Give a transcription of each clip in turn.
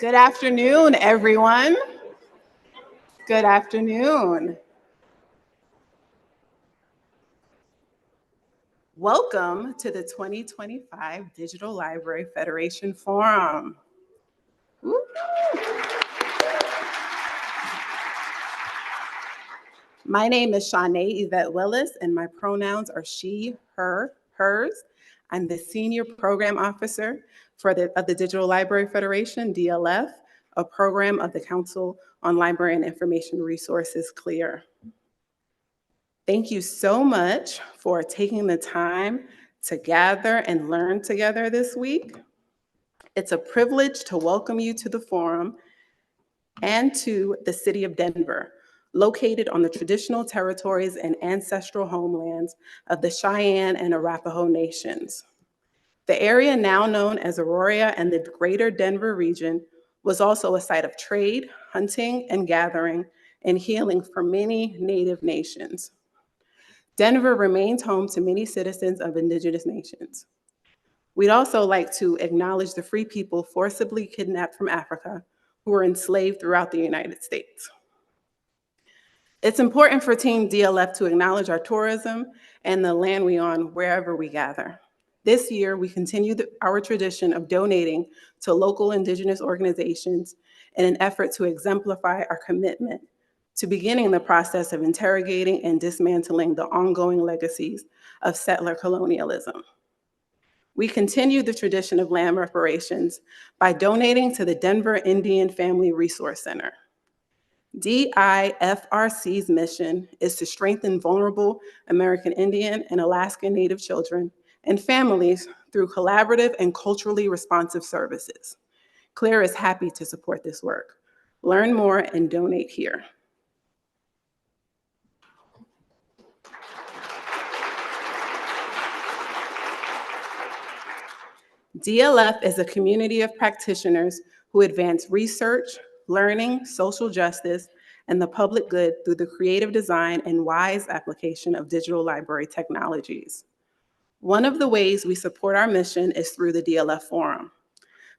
Good afternoon, everyone. Good afternoon. Welcome to the 2025 Digital Library Federation Forum. Woo. My name is Shanae Yvette Willis, and my pronouns are she, her, hers. I'm the Senior Program Officer of the Digital Library Federation, DLF, a program of the Council on Library and Information Resources, CLIR. Thank you so much for taking the time to gather and learn together this week. It's a privilege to welcome you to the forum and to the city of Denver, located on the traditional territories and ancestral homelands of the Cheyenne and Arapaho nations. The area now known as Aurora and the greater Denver region was also a site of trade, hunting, and gathering, and healing for many Native nations. Denver remains home to many citizens of indigenous nations. We'd also like to acknowledge the free people forcibly kidnapped from Africa who were enslaved throughout the United States. It's important for Team DLF to acknowledge our tourism and the land we own wherever we gather. This year, we continue our tradition of donating to local indigenous organizations in an effort to exemplify our commitment to beginning the process of interrogating and dismantling the ongoing legacies of settler colonialism. We continue the tradition of land reparations by donating to the Denver Indian Family Resource Center. DIFRC's mission is to strengthen vulnerable American Indian and Alaskan Native children and families through collaborative and culturally responsive services. CLIR is happy to support this work. Learn more and donate here. DLF is a community of practitioners who advance research, learning, social justice, and the public good through the creative design and wise application of digital library technologies. One of the ways we support our mission is through the DLF Forum.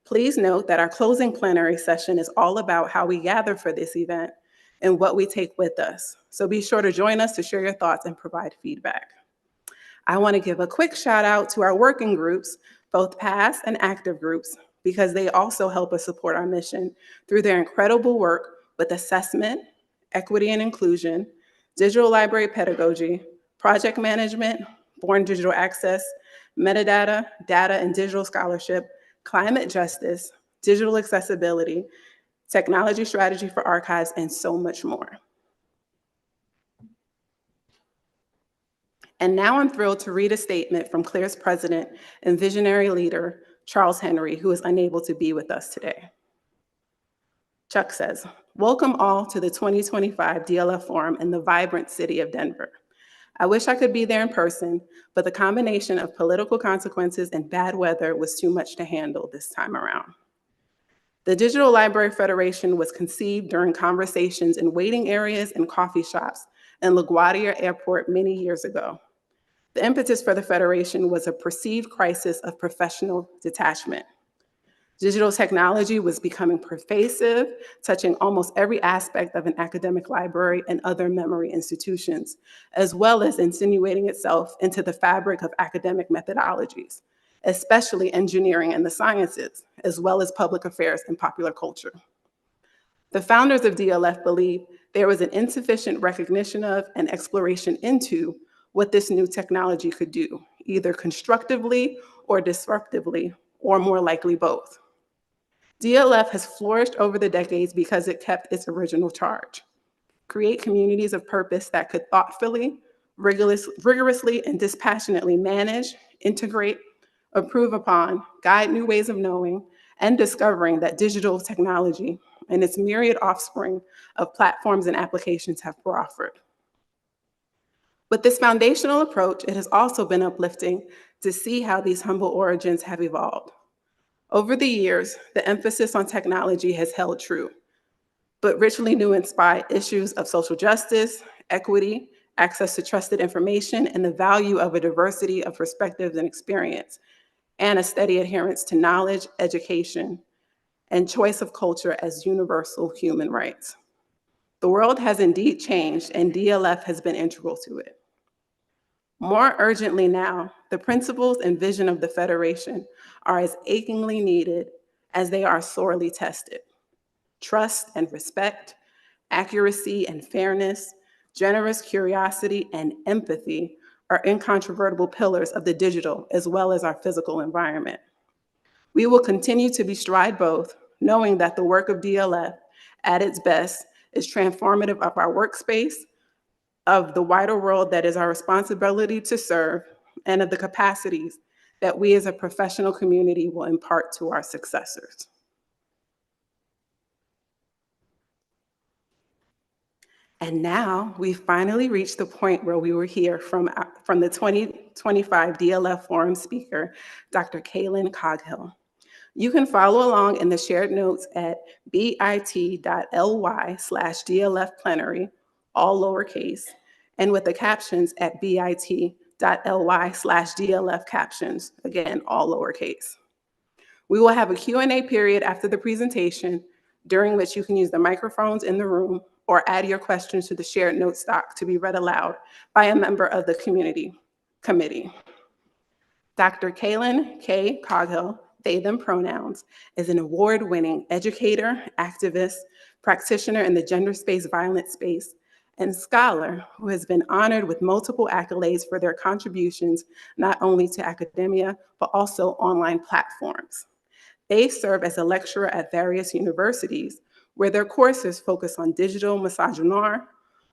Please note that our closing plenary session is all about how we gather for this event and what we take with us. So be sure to join us to share your thoughts and provide feedback. I want to give a quick shout out to our working groups, both past and active groups, because they also help us support our mission through their incredible work with assessment, equity and inclusion, digital library pedagogy, project management, born digital access, metadata, data and digital scholarship, climate justice, digital accessibility, technology strategy for archives, and so much more. And now I'm thrilled to read a statement from CLIR's president and visionary leader, Charles Henry, who is unable to be with us today. Chuck says, "Welcome all to the 2025 DLF Forum in the vibrant city of Denver. I wish I could be there in person, but the combination of political consequences and bad weather was too much to handle this time around. The Digital Library Federation was conceived during conversations in waiting areas and coffee shops in LaGuardia Airport many years ago. The impetus for the Federation was a perceived crisis of professional detachment. Digital technology was becoming pervasive, touching almost every aspect of an academic library and other memory institutions, as well as insinuating itself into the fabric of academic methodologies, especially engineering and the sciences, as well as public affairs and popular culture. The founders of DLF believed there was an insufficient recognition of and exploration into what this new technology could do, either constructively or disruptively, or more likely both. DLF has flourished over the decades because it kept its original charge: create communities of purpose that could thoughtfully, rigorously, and dispassionately manage, integrate, improve upon, guide new ways of knowing, and discovering that digital technology and its myriad offspring of platforms and applications have proffered. With this foundational approach, it has also been uplifting to see how these humble origins have evolved. Over the years, the emphasis on technology has held true, but richly nuanced by issues of social justice, equity, access to trusted information, and the value of a diversity of perspectives and experience, and a steady adherence to knowledge, education, and choice of culture as universal human rights. The world has indeed changed, and DLF has been integral to it. More urgently now, the principles and vision of the Federation are as achingly needed as they are sorely tested. Trust and respect, accuracy and fairness, generous curiosity and empathy are incontrovertible pillars of the digital as well as our physical environment. We will continue to bestride both, knowing that the work of DLF at its best is transformative of our workspace, of the wider world that is our responsibility to serve, and of the capacities that we as a professional community will impart to our successors. And now we've finally reached the point where we will hear from the 2025 DLF Forum speaker, Dr. KáLyn Coghill. You can follow along in the shared notes at bit.ly/DLF Plenary, all lowercase, and with the captions at bit.ly/DLF Captions, again, all lowercase. We will have a Q&A period after the presentation, during which you can use the microphones in the room or add your questions to the shared notes doc to be read aloud by a member of the committee. Dr. KáLyn K. Coghill, they, them pronouns, is an award-winning educator, activist, practitioner in the gender-based violence space, and scholar who has been honored with multiple accolades for their contributions, not only to academia, but also online platforms. They serve as a lecturer at various universities where their courses focus on digital misogynoir,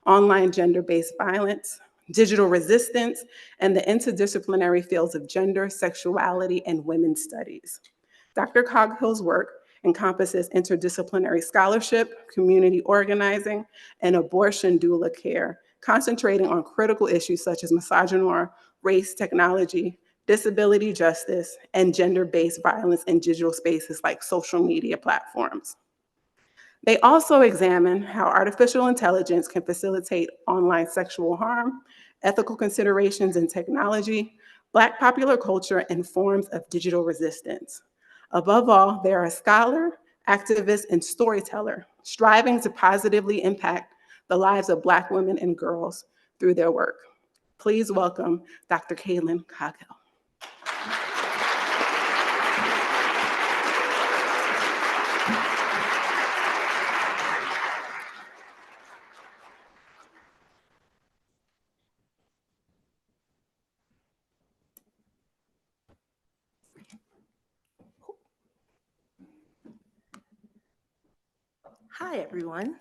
online gender-based violence, digital resistance, and the interdisciplinary fields of gender, sexuality, and women's studies. Dr. Coghill's work encompasses interdisciplinary scholarship, community organizing, and abortion doula care, concentrating on critical issues such as misogynoir, race, technology, disability justice, and gender-based violence in digital spaces like social media platforms. They also examine how artificial intelligence can facilitate online sexual harm, ethical considerations in technology, Black popular culture, and forms of digital resistance. Above all, they are a scholar, activist, and storyteller, striving to positively impact the lives of Black women and girls through their work. Please welcome Dr. KáLyn Coghill. Hi, everyone.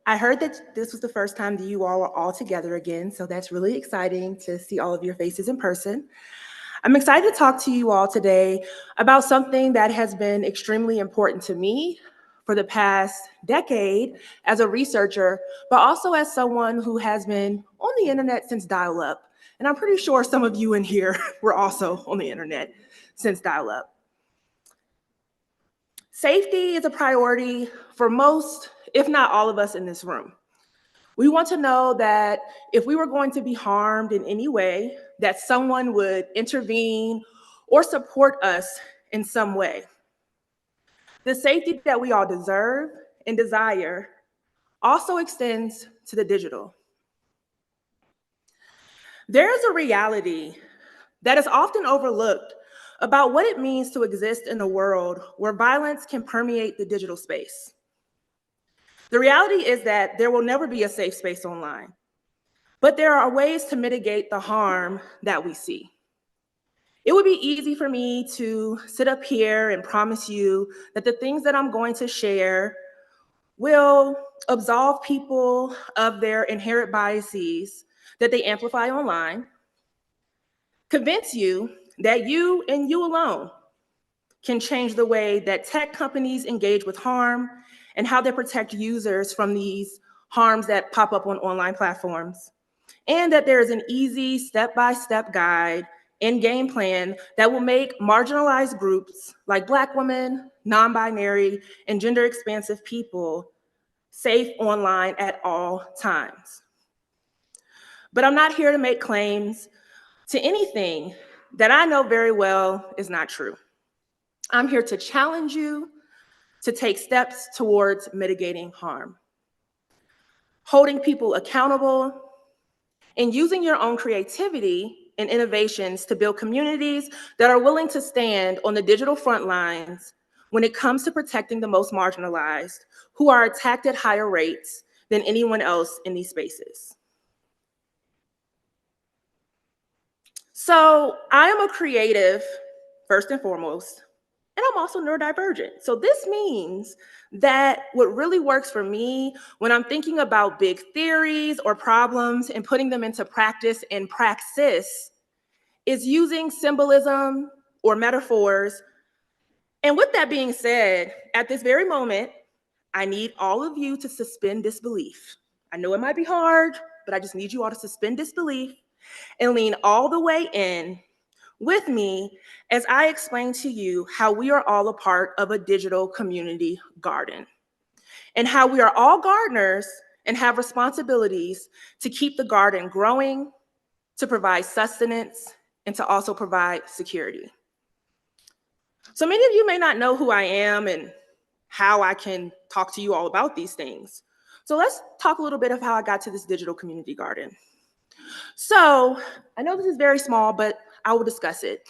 I heard that this was the first time that you all are all together again, so that's really exciting to see all of your faces in person. I'm excited to talk to you all today about something that has been extremely important to me for the past decade as a researcher, but also as someone who has been on the internet since dial-up. And I'm pretty sure some of you in here were also on the internet since dial-up. Safety is a priority for most, if not all of us in this room. We want to know that if we were going to be harmed in any way, that someone would intervene or support us in some way. The safety that we all deserve and desire also extends to the digital. There is a reality that is often overlooked about what it means to exist in a world where violence can permeate the digital space. The reality is that there will never be a safe space online, but there are ways to mitigate the harm that we see. It would be easy for me to sit up here and promise you that the things that I'm going to share will absolve people of their inherent biases that they amplify online, convince you that you and you alone can change the way that tech companies engage with harm and how they protect users from these harms that pop up on online platforms, and that there is an easy step-by-step guide and game plan that will make marginalized groups like Black women, non-binary, and gender-expansive people safe online at all times. But I'm not here to make claims to anything that I know very well is not true. I'm here to challenge you to take steps towards mitigating harm, holding people accountable, and using your own creativity and innovations to build communities that are willing to stand on the digital front lines when it comes to protecting the most marginalized, who are attacked at higher rates than anyone else in these spaces. So I am a creative, first and foremost, and I'm also neurodivergent. So this means that what really works for me when I'm thinking about big theories or problems and putting them into practice and praxis is using symbolism or metaphors. And with that being said, at this very moment, I need all of you to suspend disbelief. I know it might be hard, but I just need you all to suspend disbelief and lean all the way in with me as I explain to you how we are all a part of a digital community garden and how we are all gardeners and have responsibilities to keep the garden growing, to provide sustenance, and to also provide security. So many of you may not know who I am and how I can talk to you all about these things. So let's talk a little bit of how I got to this digital community garden. So I know this is very small, but I will discuss it.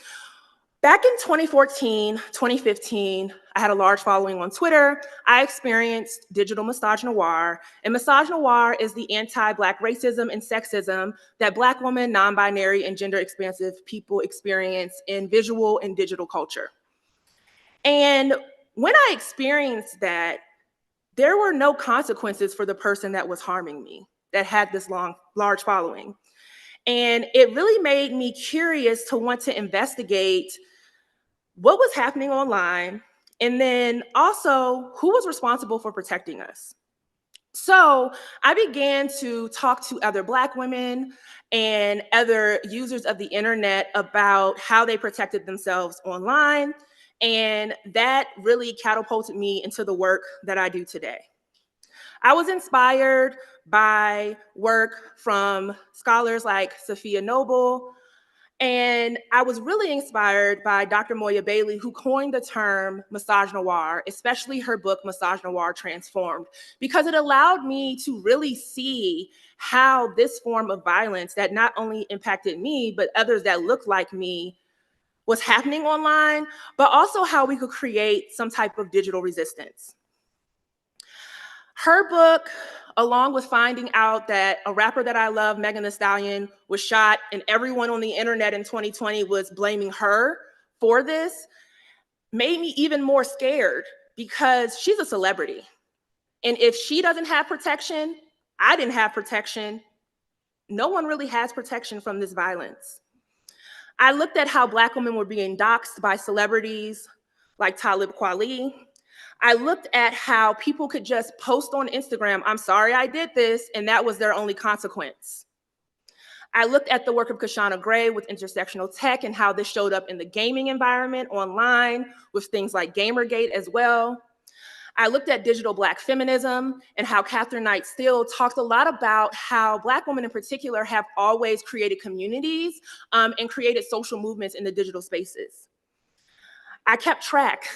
Back in 2014, 2015, I had a large following on Twitter. I experienced digital misogynoir, and misogynoir is the anti-Black racism and sexism that Black women, non-binary, and gender-expansive people experience in visual and digital culture. And when I experienced that, there were no consequences for the person that was harming me, that had this large following. And it really made me curious to want to investigate what was happening online, and then also who was responsible for protecting us. So I began to talk to other Black women and other users of the internet about how they protected themselves online, and that really catapulted me into the work that I do today. I was inspired by work from scholars like Sophia Noble, and I was really inspired by Dr. Moya Bailey, who coined the term misogynoir, especially her book, Misogynoir Transformed, because it allowed me to really see how this form of violence that not only impacted me, but others that looked like me was happening online, but also how we could create some type of digital resistance. Her book, along with finding out that a rapper that I love, Megan Thee Stallion, was shot and everyone on the internet in 2020 was blaming her for this, made me even more scared because she's a celebrity. And if she doesn't have protection, I didn't have protection. No one really has protection from this violence. I looked at how Black women were being doxxed by celebrities like Talib Kweli. I looked at how people could just post on Instagram, "I'm sorry I did this," and that was their only consequence. I looked at the work of Kashana Gray with intersectional tech and how this showed up in the gaming environment online with things like Gamergate as well. I looked at digital Black feminism and how Catherine Knight Steele talked a lot about how Black women in particular have always created communities and created social movements in the digital spaces. I kept track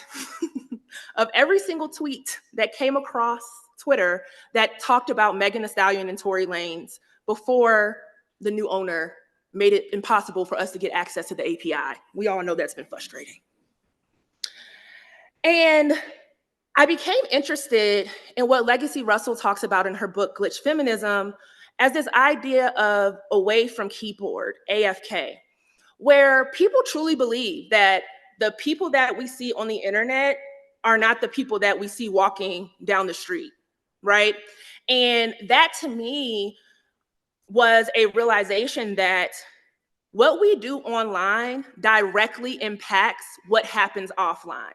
of every single tweet that came across Twitter that talked about Megan Thee Stallion and Tory Lanez before the new owner made it impossible for us to get access to the API. We all know that's been frustrating. And I became interested in what Legacy Russell talks about in her book, Glitch Feminism, as this idea of away from keyboard, AFK, where people truly believe that the people that we see on the internet are not the people that we see walking down the street, right? And that to me was a realization that what we do online directly impacts what happens offline.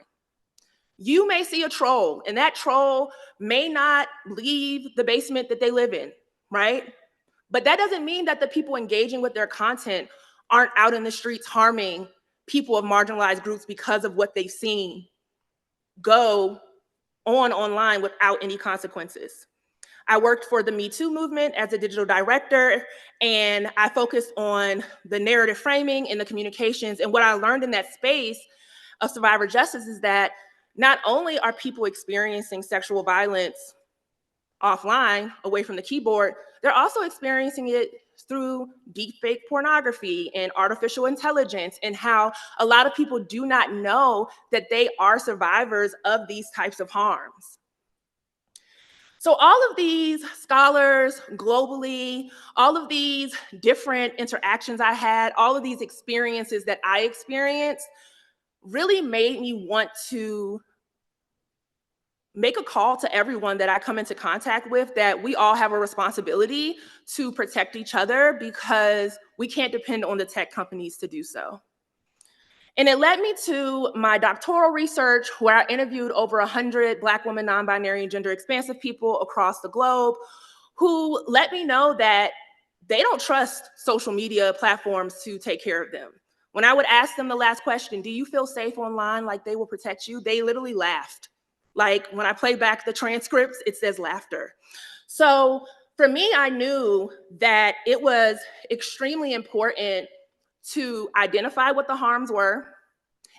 You may see a troll, and that troll may not leave the basement that they live in, right? But that doesn't mean that the people engaging with their content aren't out in the streets harming people of marginalized groups because of what they've seen go on online without any consequences. I worked for the Me Too movement as a digital director, and I focused on the narrative framing and the communications. And what I learned in that space of survivor justice is that not only are people experiencing sexual violence offline, away from the keyboard, they're also experiencing it through deepfake pornography and artificial intelligence, and how a lot of people do not know that they are survivors of these types of harms. So all of these scholars globally, all of these different interactions I had, all of these experiences that I experienced really made me want to make a call to everyone that I come into contact with that we all have a responsibility to protect each other, because we can't depend on the tech companies to do so. And it led me to my doctoral research, where I interviewed over 100 Black women, non-binary, and gender expansive people across the globe, who let me know that they don't trust social media platforms to take care of them. When I would ask them the last question, do you feel safe online, like they will protect you? They literally laughed. Like when I play back the transcripts, it says laughter. So for me, I knew that it was extremely important to identify what the harms were,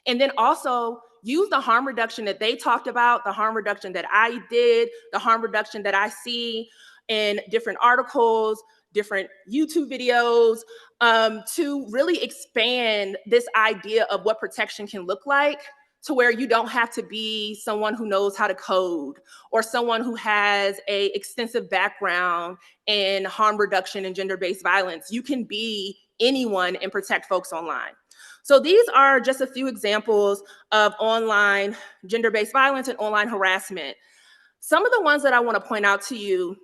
and then also use the harm reduction that they talked about, the harm reduction that I did, the harm reduction that I see in different articles, different YouTube videos, to really expand this idea of what protection can look like, to where you don't have to be someone who knows how to code or someone who has an extensive background in harm reduction and gender-based violence. You can be anyone and protect folks online. So these are just a few examples of online gender-based violence and online harassment. Some of the ones that I want to point out to you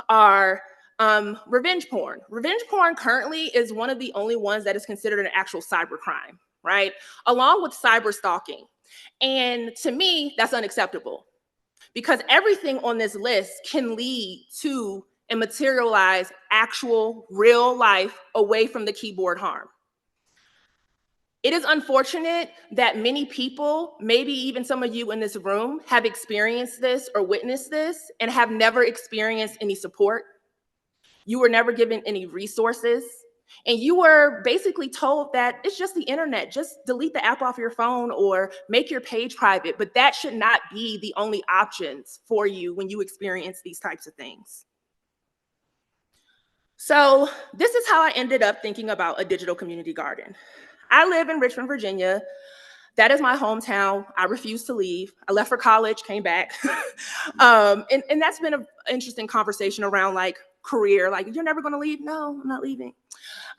are revenge porn. Revenge porn currently is one of the only ones that is considered an actual cybercrime, right? Along with cyber stalking. And to me, that's unacceptable, because everything on this list can lead to and materialize actual real life away from the keyboard harm. It is unfortunate that many people, maybe even some of you in this room, have experienced this or witnessed this and have never experienced any support. You were never given any resources, and you were basically told that it's just the internet, just delete the app off your phone or make your page private, but that should not be the only options for you when you experience these types of things. So this is how I ended up thinking about a digital community garden. I live in Richmond, Virginia. That is my hometown. I refuse to leave. I left for college, came back. And that's been an interesting conversation around like career, like, you're never gonna leave? No, I'm not leaving.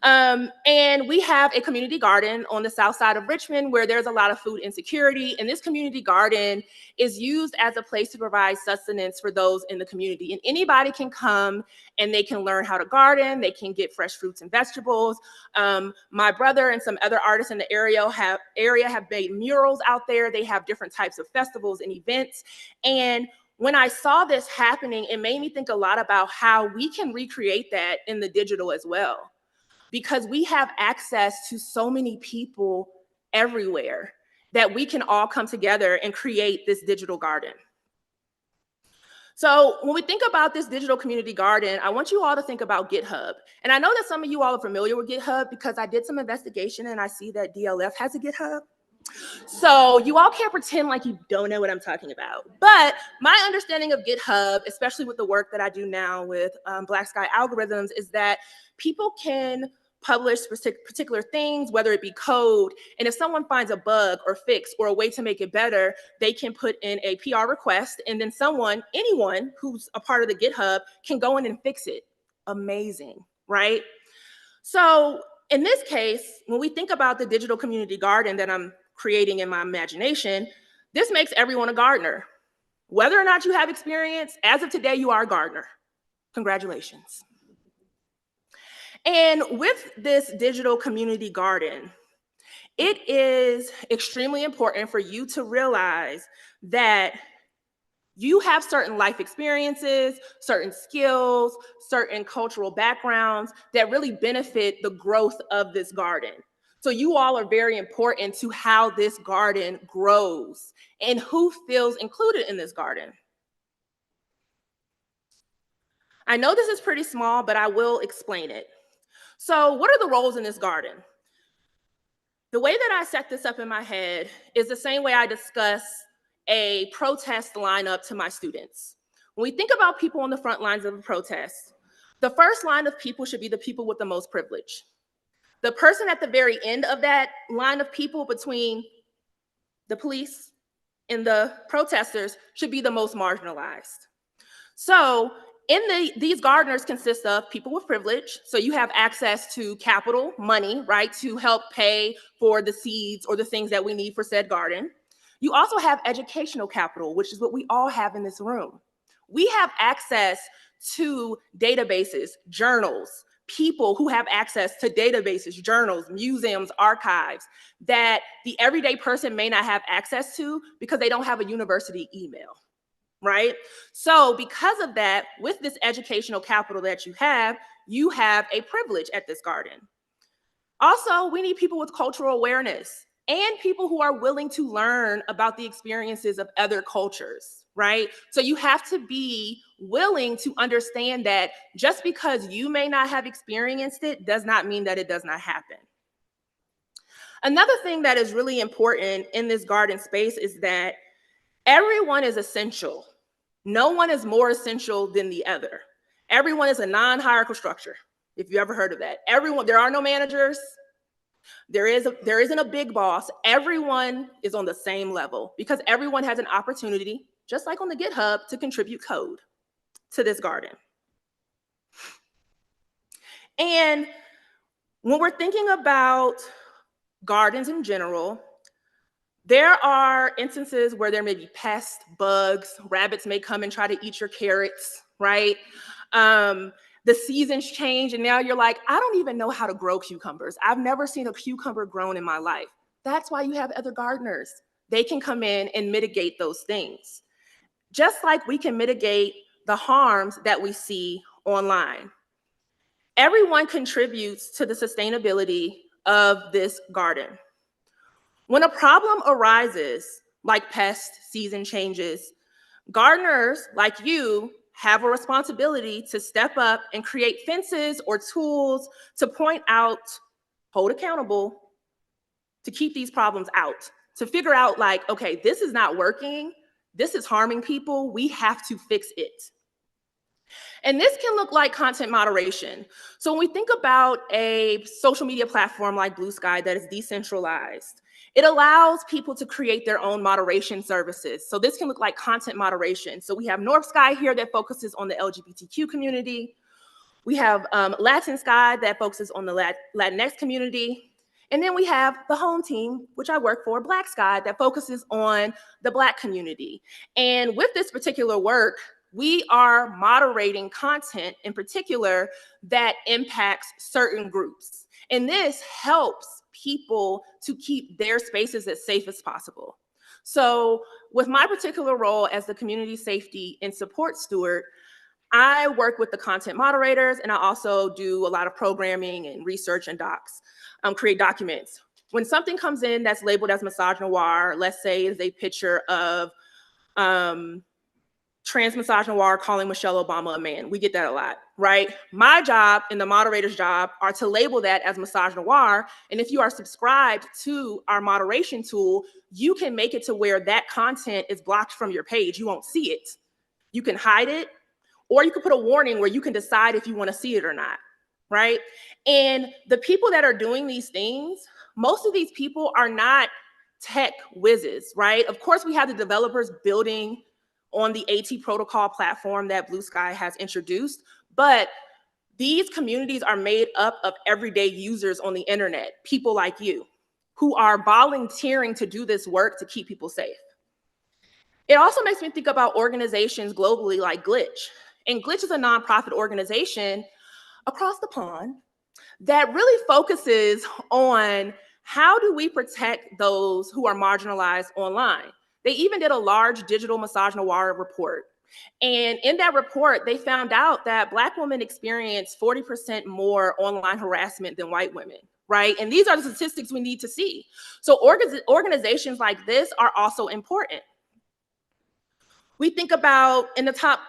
And we have a community garden on the south side of Richmond where there's a lot of food insecurity. And this community garden is used as a place to provide sustenance for those in the community. And anybody can come and they can learn how to garden. They can get fresh fruits and vegetables. My brother and some other artists in the area have made murals out there. They have different types of festivals and events. And when I saw this happening, it made me think a lot about how we can recreate that in the digital as well, because we have access to so many people everywhere that we can all come together and create this digital garden. So when we think about this digital community garden, I want you all to think about GitHub. And I know that some of you all are familiar with GitHub because I did some investigation and I see that DLF has a GitHub. So you all can't pretend like you don't know what I'm talking about. But my understanding of GitHub, especially with the work that I do now with Black Sky Algorithms, is that people can publish particular things, whether it be code, and if someone finds a bug or fix or a way to make it better, they can put in a PR request, and then anyone who's a part of the GitHub can go in and fix it. Amazing, right? So in this case, when we think about the digital community garden that I'm creating in my imagination, this makes everyone a gardener. Whether or not you have experience, as of today, you are a gardener. Congratulations. And with this digital community garden, it is extremely important for you to realize that you have certain life experiences, certain skills, certain cultural backgrounds that really benefit the growth of this garden. So you all are very important to how this garden grows and who feels included in this garden. I know this is pretty small, but I will explain it. So what are the roles in this garden? The way that I set this up in my head is the same way I discuss a protest lineup to my students. When we think about people on the front lines of a protest, the first line of people should be the people with the most privilege. The person at the very end of that line of people between the police and the protesters should be the most marginalized. So these gardeners consist of people with privilege. So you have access to capital, money, right, to help pay for the seeds or the things that we need for said garden. You also have educational capital, which is what we all have in this room. We have access to databases, journals, people who have access to databases, journals, museums, archives that the everyday person may not have access to because they don't have a university email, right? So because of that, with this educational capital that you have a privilege at this garden. Also, we need people with cultural awareness and people who are willing to learn about the experiences of other cultures, right? So you have to be willing to understand that just because you may not have experienced it does not mean that it does not happen. Another thing that is really important in this garden space is that everyone is essential. No one is more essential than the other. Everyone is a non-hierarchical structure, if you ever heard of that. There are no managers. There isn't a big boss. Everyone is on the same level because everyone has an opportunity, just like on the GitHub, to contribute code to this garden. And when we're thinking about gardens in general, there are instances where there may be pests, bugs, rabbits may come and try to eat your carrots, right? The seasons change and now you're like, I don't even know how to grow cucumbers. I've never seen a cucumber grown in my life. That's why you have other gardeners. They can come in and mitigate those things. Just like we can mitigate the harms that we see online. Everyone contributes to the sustainability of this garden. When a problem arises, like pest, season changes, gardeners like you have a responsibility to step up and create fences or tools to point out, hold accountable, to keep these problems out, to figure out like, okay, this is not working, this is harming people, we have to fix it. And this can look like content moderation. So when we think about a social media platform like Blue Sky that is decentralized, it allows people to create their own moderation services. So this can look like content moderation. So we have North Sky here that focuses on the LGBTQ community. We have Latin Sky that focuses on the Latinx community. And then we have the home team, which I work for, Black Sky, that focuses on the Black community. And with this particular work, we are moderating content in particular that impacts certain groups. And this helps people to keep their spaces as safe as possible. So with my particular role as the community safety and support steward, I work with the content moderators and I also do a lot of programming and research and docs, create documents. When something comes in that's labeled as misogynoir, let's say is a picture of trans misogynoir calling Michelle Obama a man. We get that a lot, right? My job and the moderator's job are to label that as misogynoir. And if you are subscribed to our moderation tool, you can make it to where that content is blocked from your page. You won't see it. You can hide it, or you can put a warning where you can decide if you want to see it or not, right? And the people that are doing these things, most of these people are not tech whizzes, right? Of course, we have the developers building on the AT protocol platform that Blue Sky has introduced, but these communities are made up of everyday users on the internet, people like you, who are volunteering to do this work to keep people safe. It also makes me think about organizations globally like Glitch. And Glitch is a nonprofit organization across the pond that really focuses on how do we protect those who are marginalized online. They even did a large digital misogynoir report. And in that report, they found out that Black women experience 40% more online harassment than white women, right? And these are the statistics we need to see. So organizations like this are also important. We think about in the top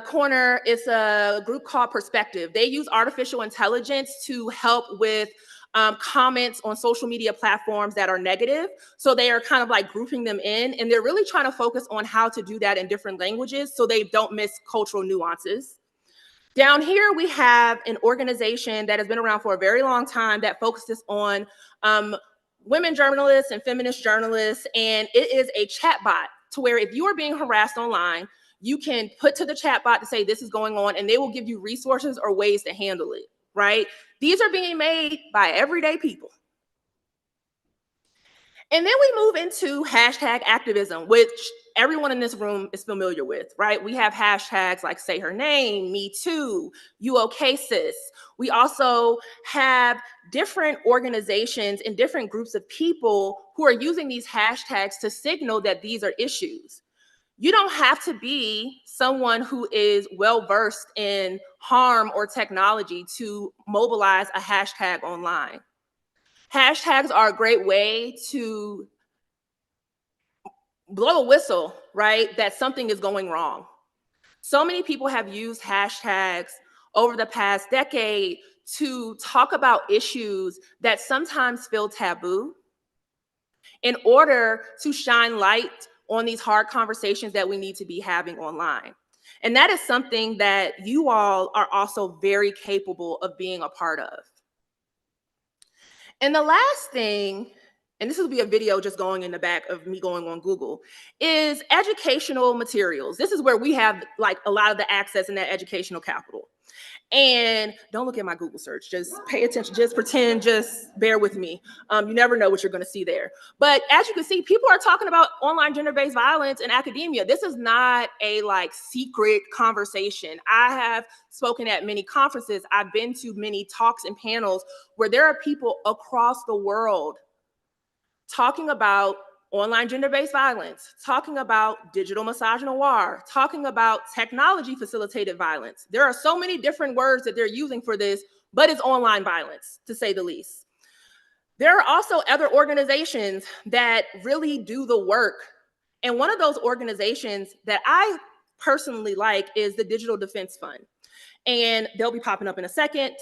corner, it's a group called Perspective. They use artificial intelligence to help with comments on social media platforms that are negative. So they are kind of like grouping them in, and they're really trying to focus on how to do that in different languages so they don't miss cultural nuances. Down here, we have an organization that has been around for a very long time that focuses on women journalists and feminist journalists, and it is a chatbot to where if you are being harassed online, you can put to the chatbot to say this is going on, and they will give you resources or ways to handle it, right? These are being made by everyday people. And then we move into hashtag activism, which everyone in this room is familiar with, right? We have hashtags like Say Her Name, Me Too, You Okay Sis. We also have different organizations and different groups of people who are using these hashtags to signal that these are issues. You don't have to be someone who is well-versed in harm or technology to mobilize a hashtag online. Hashtags are a great way to blow a whistle, right, that something is going wrong. So many people have used hashtags over the past decade to talk about issues that sometimes feel taboo in order to shine light on these hard conversations that we need to be having online. And that is something that you all are also very capable of being a part of. And the last thing, and this will be a video just going in the back of me going on Google, is educational materials. This is where we have like a lot of the access in that educational capital. And don't look at my Google search, just pay attention, just pretend, just bear with me. You never know what you're gonna see there. But as you can see, people are talking about online gender-based violence in academia. This is not a like secret conversation. I have spoken at many conferences. I've been to many talks and panels where there are people across the world talking about online gender-based violence, talking about digital misogynoir, talking about technology-facilitated violence. There are so many different words that they're using for this, but it's online violence, to say the least. There are also other organizations that really do the work. And one of those organizations that I personally like is the Digital Defense Fund. And they'll be popping up in a second.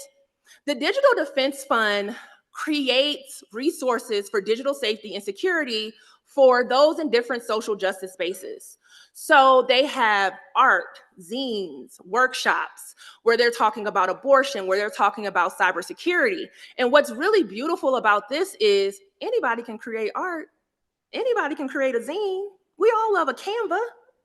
The Digital Defense Fund creates resources for digital safety and security for those in different social justice spaces. So they have art, zines, workshops where they're talking about abortion, where they're talking about cybersecurity. And what's really beautiful about this is anybody can create art, anybody can create a zine. We all love a Canva,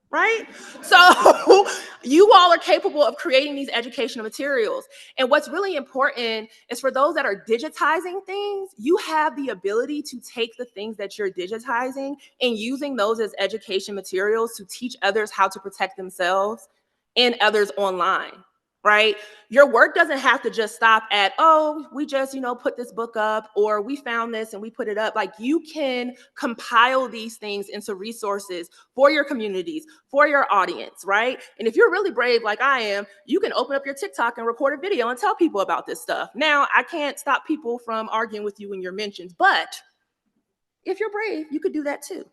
right? So you all are capable of creating these educational materials. And what's really important is for those that are digitizing things, you have the ability to take the things that you're digitizing and using those as education materials to teach others how to protect themselves and others online, right? Your work doesn't have to just stop at, oh, we just, put this book up, or we found this and we put it up. Like, you can compile these things into resources for your communities, for your audience, right? And if you're really brave like I am, you can open up your TikTok and record a video and tell people about this stuff. Now, I can't stop people from arguing with you in your mentions, but if you're brave, you could do that too.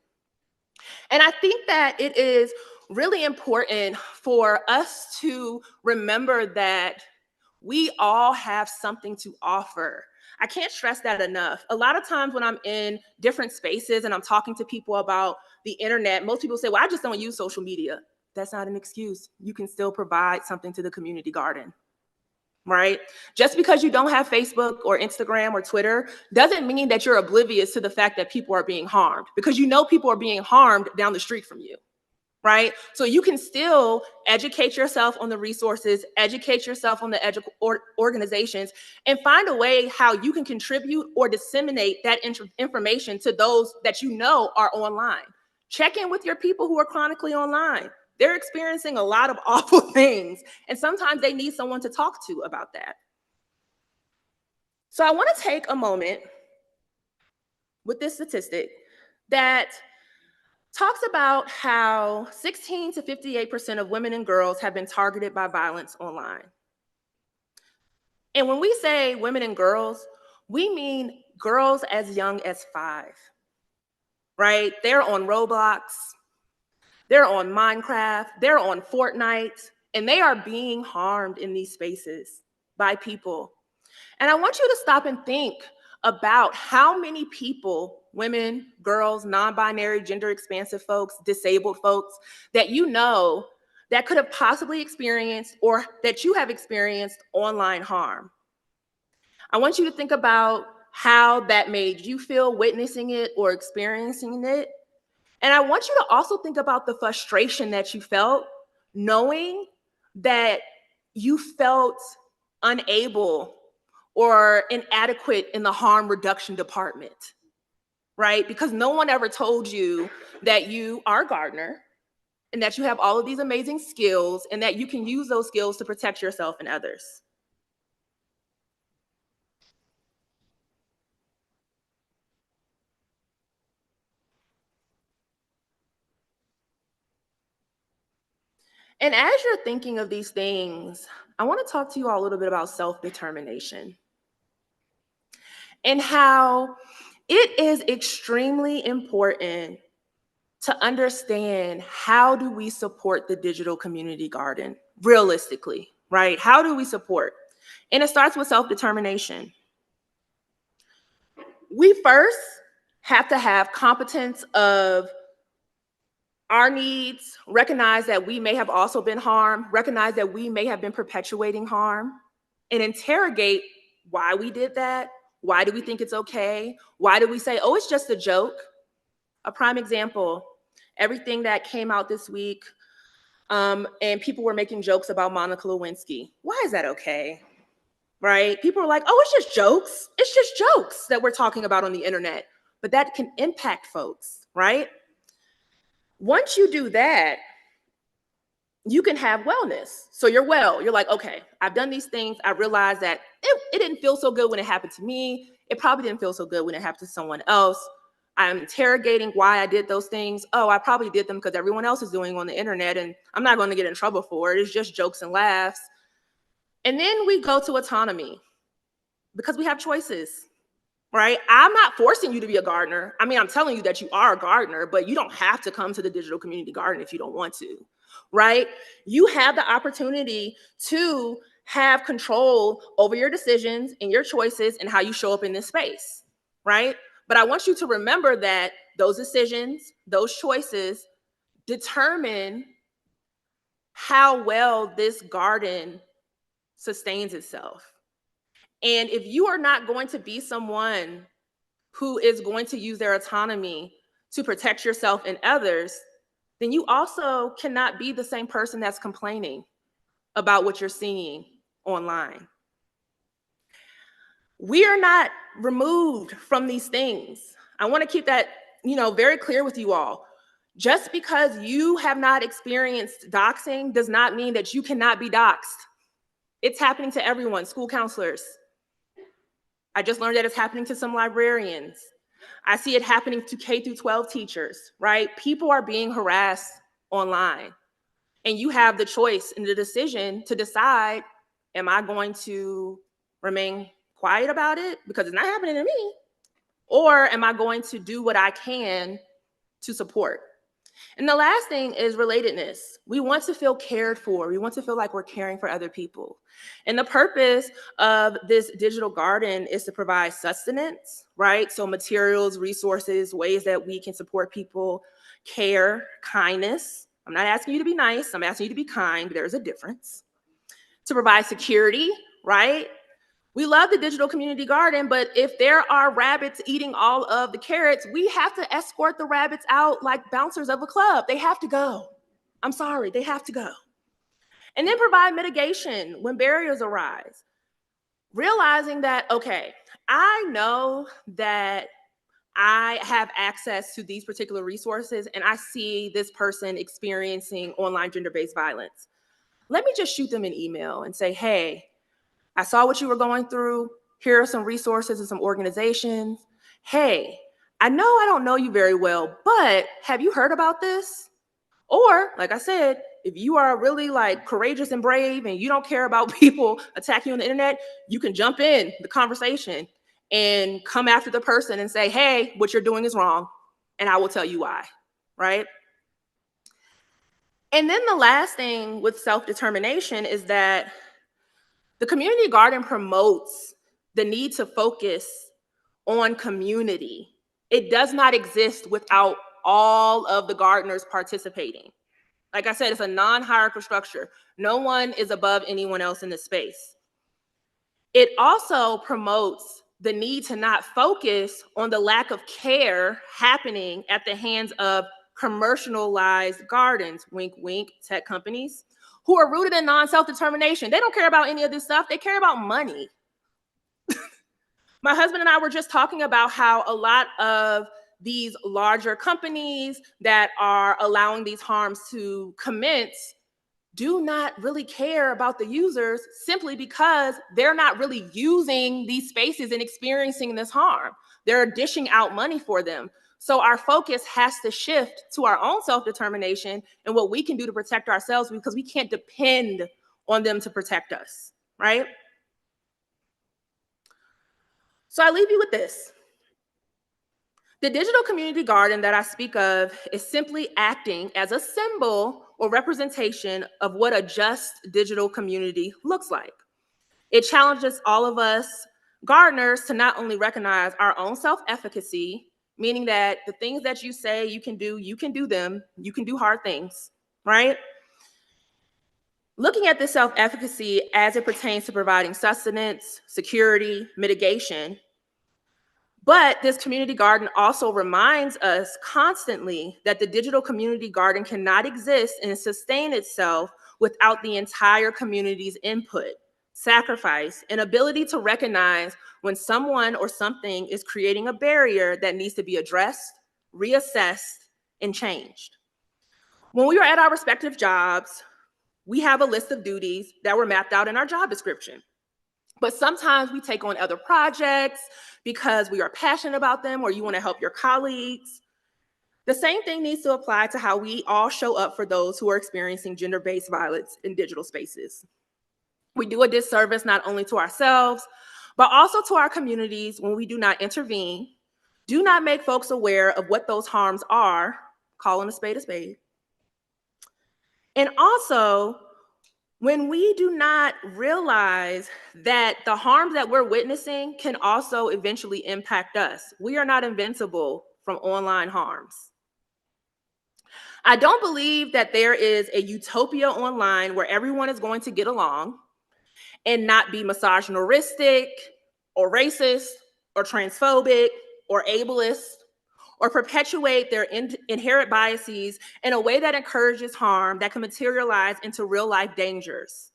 And I think that it is really important for us to remember that we all have something to offer. I can't stress that enough. A lot of times when I'm in different spaces and I'm talking to people about the internet, most people say, well, I just don't use social media. That's not an excuse. You can still provide something to the community garden, right? Just because you don't have Facebook or Instagram or Twitter doesn't mean that you're oblivious to the fact that people are being harmed, because people are being harmed down the street from you. Right? So you can still educate yourself on the resources, educate yourself on the organizations, and find a way how you can contribute or disseminate that information to those that you know are online. Check in with your people who are chronically online. They're experiencing a lot of awful things, and sometimes they need someone to talk to about that. So I want to take a moment with this statistic that talks about how 16 to 58% of women and girls have been targeted by violence online. And when we say women and girls, we mean girls as young as 5, right? They're on Roblox, they're on Minecraft, they're on Fortnite, and they are being harmed in these spaces by people. And I want you to stop and think about how many people, women, girls, non-binary, gender expansive folks, disabled folks, that you know that could have possibly experienced or that you have experienced online harm. I want you to think about how that made you feel witnessing it or experiencing it. And I want you to also think about the frustration that you felt knowing that you felt unable or inadequate in the harm reduction department, right? Because no one ever told you that you are a gardener and that you have all of these amazing skills and that you can use those skills to protect yourself and others. And as you're thinking of these things, I want to talk to you all a little bit about self-determination and how it is extremely important to understand how do we support the digital community garden realistically, right? How do we support? And it starts with self-determination. We first have to have competence of our needs, recognize that we may have also been harmed, recognize that we may have been perpetuating harm, and interrogate why we did that. Why do we think it's okay? Why do we say, oh, it's just a joke? A prime example, everything that came out this week, and people were making jokes about Monica Lewinsky. Why is that okay? Right? People are like, oh, it's just jokes. It's just jokes that we're talking about on the internet. But that can impact folks, right? Once you do that, you can have wellness. So you're well. You're like, okay, I've done these things. I realized that it didn't feel so good when it happened to me. It probably didn't feel so good when it happened to someone else. I'm interrogating why I did those things. Oh, I probably did them because everyone else is doing on the internet and I'm not going to get in trouble for it. It's just jokes and laughs. And then we go to autonomy because we have choices, right? I'm not forcing you to be a gardener. I mean, I'm telling you that you are a gardener, but you don't have to come to the digital community garden if you don't want to, right? You have the opportunity to have control over your decisions and your choices and how you show up in this space, right? But I want you to remember that those decisions, those choices determine how well this garden sustains itself. And if you are not going to be someone who is going to use their autonomy to protect yourself and others, then you also cannot be the same person that's complaining about what you're seeing online. We are not removed from these things. I want to keep that, very clear with you all. Just because you have not experienced doxing does not mean that you cannot be doxed. It's happening to everyone, school counselors. I just learned that it's happening to some librarians. I see it happening to K through 12 teachers, right? People are being harassed online. And you have the choice and the decision to decide, am I going to remain quiet about it because it's not happening to me? Or am I going to do what I can to support? And the last thing is relatedness. We want to feel cared for. We want to feel like we're caring for other people. And the purpose of this digital garden is to provide sustenance, right? So materials, resources, ways that we can support people, care, kindness. I'm not asking you to be nice. I'm asking you to be kind. There's a difference. To provide security, right? We love the digital community garden, but if there are rabbits eating all of the carrots, we have to escort the rabbits out like bouncers of a club. They have to go. I'm sorry, they have to go. And then provide mitigation when barriers arise. Realizing that, okay, I know that I have access to these particular resources and I see this person experiencing online gender-based violence. Let me just shoot them an email and say, hey, I saw what you were going through. Here are some resources and some organizations. Hey, I know I don't know you very well, but have you heard about this? Or, like I said, if you are really like courageous and brave and you don't care about people attacking you on the internet, you can jump in the conversation and come after the person and say, hey, what you're doing is wrong. And I will tell you why, right? And then the last thing with self-determination is that the community garden promotes the need to focus on community. It does not exist without all of the gardeners participating. Like I said, it's a non-hierarchical structure. No one is above anyone else in this space. It also promotes the need to not focus on the lack of care happening at the hands of commercialized gardens, wink, wink, tech companies, who are rooted in non-self-determination. They don't care about any of this stuff. They care about money. My husband and I were just talking about how a lot of these larger companies that are allowing these harms to commence do not really care about the users simply because they're not really using these spaces and experiencing this harm. They're dishing out money for them. So our focus has to shift to our own self-determination and what we can do to protect ourselves, because we can't depend on them to protect us, right? So I leave you with this. The digital community garden that I speak of is simply acting as a symbol or representation of what a just digital community looks like. It challenges all of us gardeners to not only recognize our own self-efficacy, meaning that the things that you say you can do them, you can do hard things, right? Looking at this self-efficacy as it pertains to providing sustenance, security, mitigation. But this community garden also reminds us constantly that the digital community garden cannot exist and sustain itself without the entire community's input, sacrifice, and ability to recognize when someone or something is creating a barrier that needs to be addressed, reassessed, and changed. When we are at our respective jobs, we have a list of duties that were mapped out in our job description. But sometimes we take on other projects because we are passionate about them or you want to help your colleagues. The same thing needs to apply to how we all show up for those who are experiencing gender-based violence in digital spaces. We do a disservice not only to ourselves, but also to our communities when we do not intervene, do not make folks aware of what those harms are, calling a spade, and also when we do not realize that the harms that we're witnessing can also eventually impact us. We are not invincible from online harms. I don't believe that there is a utopia online where everyone is going to get along and not be misogynistic or racist or transphobic or ableist or perpetuate their inherent biases in a way that encourages harm that can materialize into real life dangers,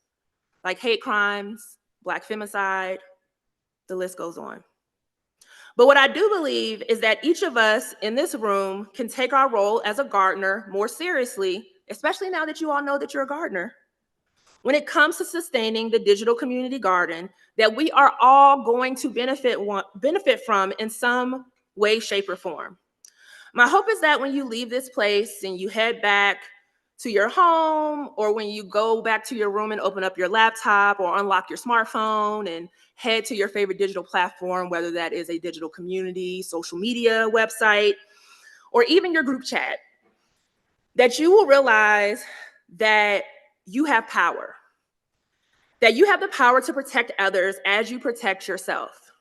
like hate crimes, Black femicide, the list goes on. But what I do believe is that each of us in this room can take our role as a gardener more seriously, especially now that you all know that you're a gardener, when it comes to sustaining the digital community garden that we are all going to benefit from in some way, shape, or form. My hope is that when you leave this place and you head back to your home, or when you go back to your room and open up your laptop or unlock your smartphone and head to your favorite digital platform, whether that is a digital community, social media website, or even your group chat, that you will realize that you have power, that you have the power to protect others as you protect yourself.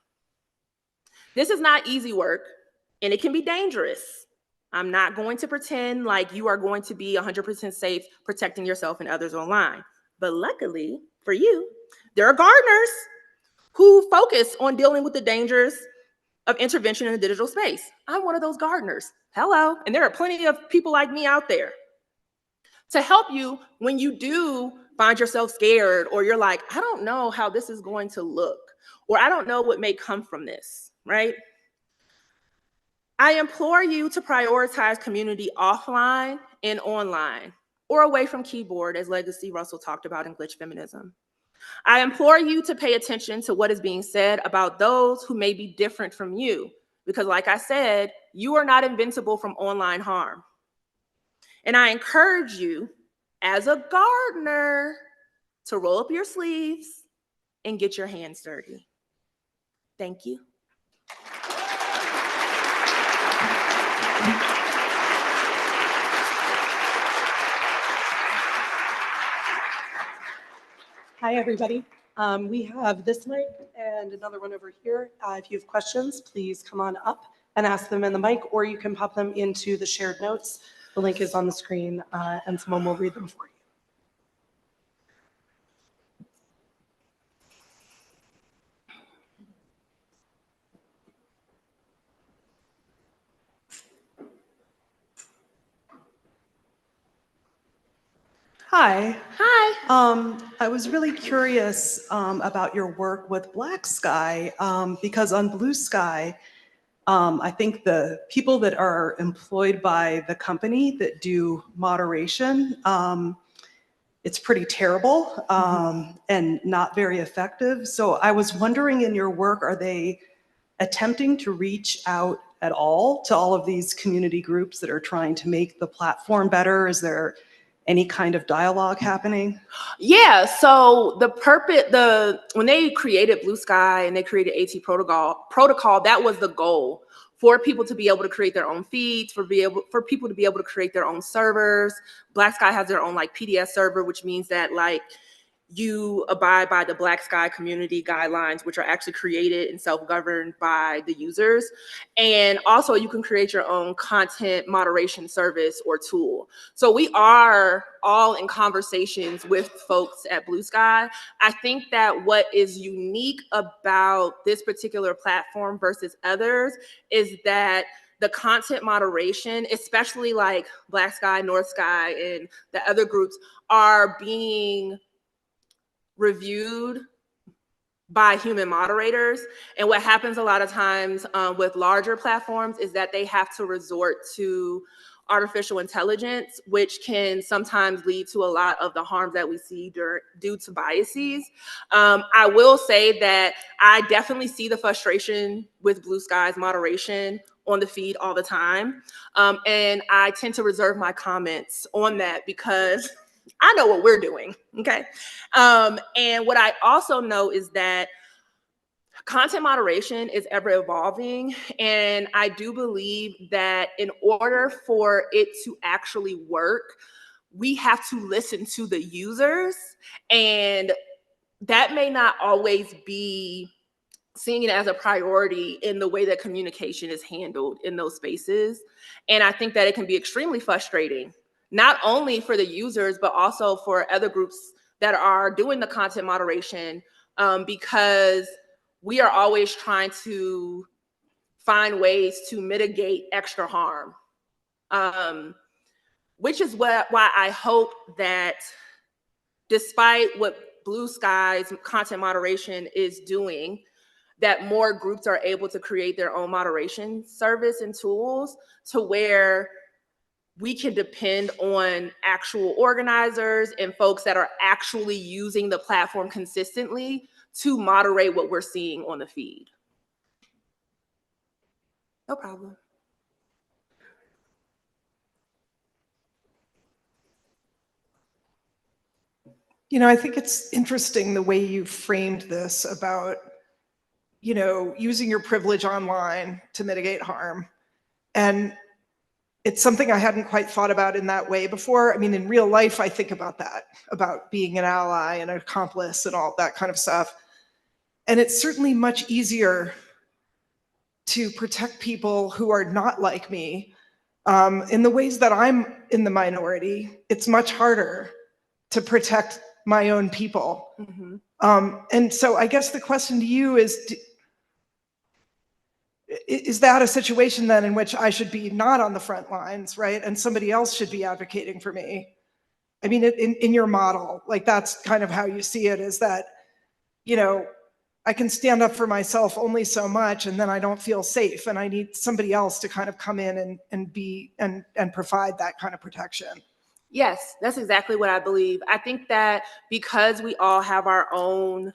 This is not easy work, and it can be dangerous. I'm not going to pretend like you are going to be 100% safe protecting yourself and others online. But luckily for you, there are gardeners who focus on dealing with the dangers of intervention in the digital space. I'm one of those gardeners. Hello. And there are plenty of people like me out there to help you when you do find yourself scared, or you're like, I don't know how this is going to look, or I don't know what may come from this, right? I implore you to prioritize community offline and online, or away from keyboard, as Legacy Russell talked about in Glitch Feminism. I implore you to pay attention to what is being said about those who may be different from you, because like I said, you are not invincible from online harm. And I encourage you, as a gardener, to roll up your sleeves and get your hands dirty. Thank you. Hi, everybody. We have this mic and another one over here. If you have questions, please come on up and ask them in the mic, or you can pop them into the shared notes. The link is on the screen, and someone will read them for you. Hi. Hi. I was really curious about your work with Black Sky, because on Blue Sky, I think the people that are employed by the company that do moderation, it's pretty terrible and not very effective. So I was wondering, in your work, are they attempting to reach out at all to all of these community groups that are trying to make the platform better? Is there any kind of dialogue happening? Yeah, so when they created Blue Sky and they created AT protocol, that was the goal, for people to be able to create their own feeds, for people to be able to create their own servers. Black Sky has their own like PDS server, which means that like you abide by the Black Sky community guidelines, which are actually created and self-governed by the users. And also you can create your own content moderation service or tool. So we are all in conversations with folks at Blue Sky. I think that what is unique about this particular platform versus others is that the content moderation, especially like Black Sky, North Sky, and the other groups, are being reviewed by human moderators. And what happens a lot of times with larger platforms is that they have to resort to artificial intelligence, which can sometimes lead to a lot of the harms that we see due to biases. I will say that I definitely see the frustration with Blue Sky's moderation on the feed all the time. And I tend to reserve my comments on that because I know what we're doing, okay? And what I also know is that content moderation is ever evolving. And I do believe that in order for it to actually work, we have to listen to the users. And that may not always be seeing it as a priority in the way that communication is handled in those spaces. And I think that it can be extremely frustrating, not only for the users, but also for other groups that are doing the content moderation, because we are always trying to find ways to mitigate extra harm, which is why I hope that despite what Blue Sky's content moderation is doing, that more groups are able to create their own moderation service and tools to where we can depend on actual organizers and folks that are actually using the platform consistently to moderate what we're seeing on the feed. No problem. You know, I think it's interesting the way you framed this about, you know, using your privilege online to mitigate harm. And it's something I hadn't quite thought about in that way before. I mean, in real life, I think about that, about being an ally and an accomplice and all that kind of stuff. And it's certainly much easier to protect people who are not like me. In the ways that I'm in the minority, it's much harder to protect my own people. Mm-hmm. And so I guess the question to you is that a situation then in which I should be not on the front lines, right? And somebody else should be advocating for me? I mean, in your model, like that's kind of how you see it, is that, you know, I can stand up for myself only so much and then I don't feel safe and I need somebody else to kind of come in and provide that kind of protection. Yes, that's exactly what I believe. I think that because we all have our own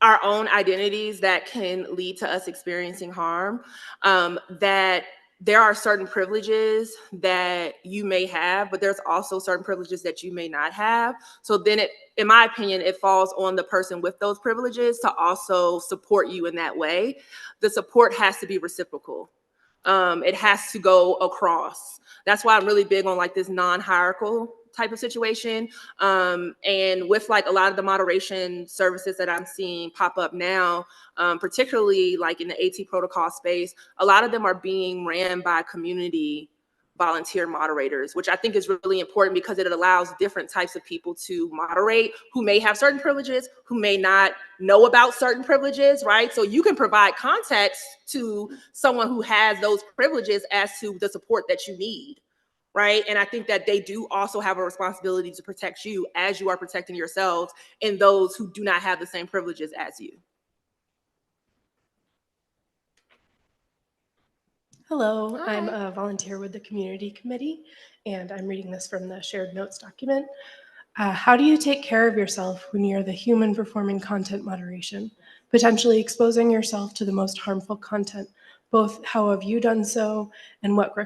identities that can lead to us experiencing harm, that there are certain privileges that you may have, but there's also certain privileges that you may not have. So then in my opinion, it falls on the person with those privileges to also support you in that way. The support has to be reciprocal. It has to go across. That's why I'm really big on like this non-hierarchical type of situation. And with like a lot of the moderation services that I'm seeing pop up now, particularly like in the AT protocol space, a lot of them are being ran by community volunteer moderators, which I think is really important because it allows different types of people to moderate who may have certain privileges, who may not know about certain privileges, right? So you can provide context to someone who has those privileges as to the support that you need, right? And I think that they do also have a responsibility to protect you as you are protecting yourselves and those who do not have the same privileges as you. Hello, Hi. I'm a volunteer with the community committee, and I'm reading this from the shared notes document. How do you take care of yourself when you're the human performing content moderation, potentially exposing yourself to the most harmful content? Both how have you done so, and what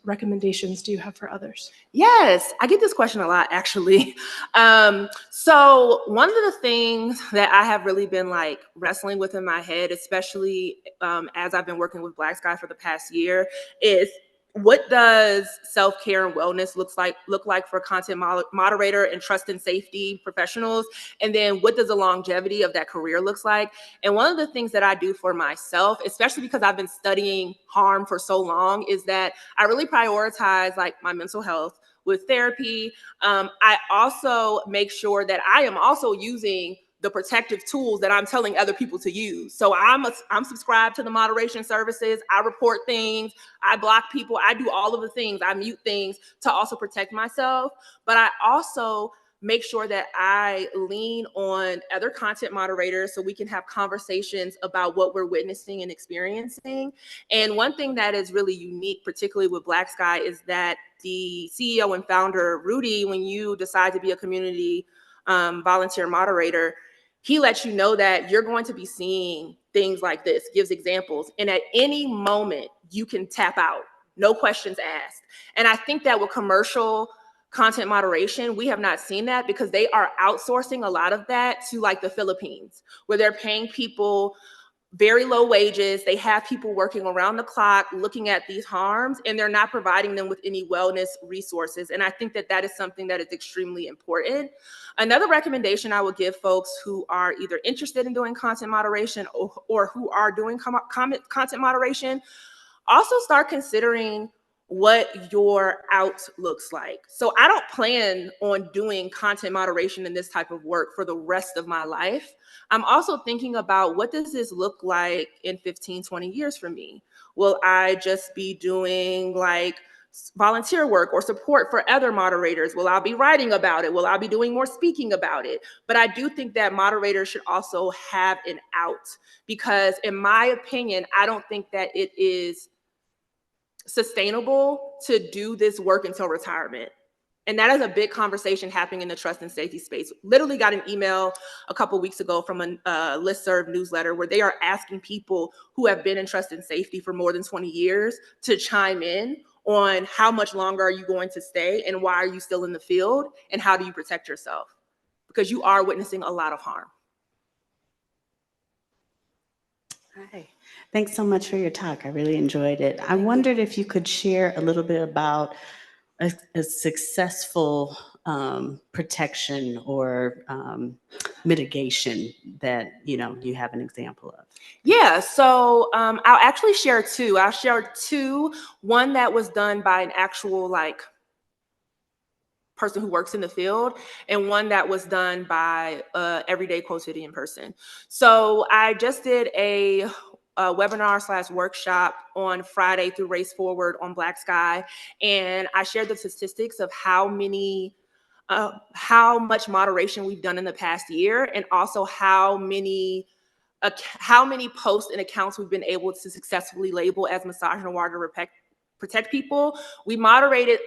recommendations do you have for others? Yes, I get this question a lot, actually. So one of the things that I have really been like wrestling with in my head, especially as I've been working with Black Sky for the past year, is what does self-care and wellness look like for content moderator and trust and safety professionals? And then what does the longevity of that career looks like? And one of the things that I do for myself, especially because I've been studying harm for so long, is that I really prioritize like my mental health with therapy. I also make sure that I am also using the protective tools that I'm telling other people to use. So I'm subscribed to the moderation services. I report things. I block people. I do all of the things. I mute things to also protect myself. But I also make sure that I lean on other content moderators so we can have conversations about what we're witnessing and experiencing. And one thing that is really unique, particularly with Black Sky, is that the CEO and founder, Rudy, when you decide to be a community volunteer moderator, he lets you know that you're going to be seeing things like this, gives examples. And at any moment, you can tap out, no questions asked. And I think that with commercial content moderation, we have not seen that because they are outsourcing a lot of that to like the Philippines, where they're paying people very low wages. They have people working around the clock looking at these harms, and they're not providing them with any wellness resources. And I think that that is something that is extremely important. Another recommendation I would give folks who are either interested in doing content moderation or who are doing content moderation, also start considering what your out looks like. So I don't plan on doing content moderation in this type of work for the rest of my life. I'm also thinking about what does this look like in 15, 20 years for me? Will I just be doing like volunteer work or support for other moderators? Will I be writing about it? Will I be doing more speaking about it? But I do think that moderators should also have an out, because in my opinion, I don't think that it is sustainable to do this work until retirement. And that is a big conversation happening in the trust and safety space. Literally got an email a couple of weeks ago from a listserv newsletter where they are asking people who have been in trust and safety for more than 20 years to chime in on how much longer are you going to stay and why are you still in the field and how do you protect yourself? Because you are witnessing a lot of harm. Hi, thanks so much for your talk. I really enjoyed it. I wondered if you could share a little bit about a successful protection or mitigation that you have an example of. Yeah, so I'll actually share two. I'll share two. One that was done by an actual like person who works in the field, and one that was done by everyday quotidian person. So I just did a webinar / workshop on Friday through Race Forward on Black Sky, and I shared the statistics of how much moderation we've done in the past year, and also how many posts and accounts we've been able to successfully label as misogynoir to protect people. We moderated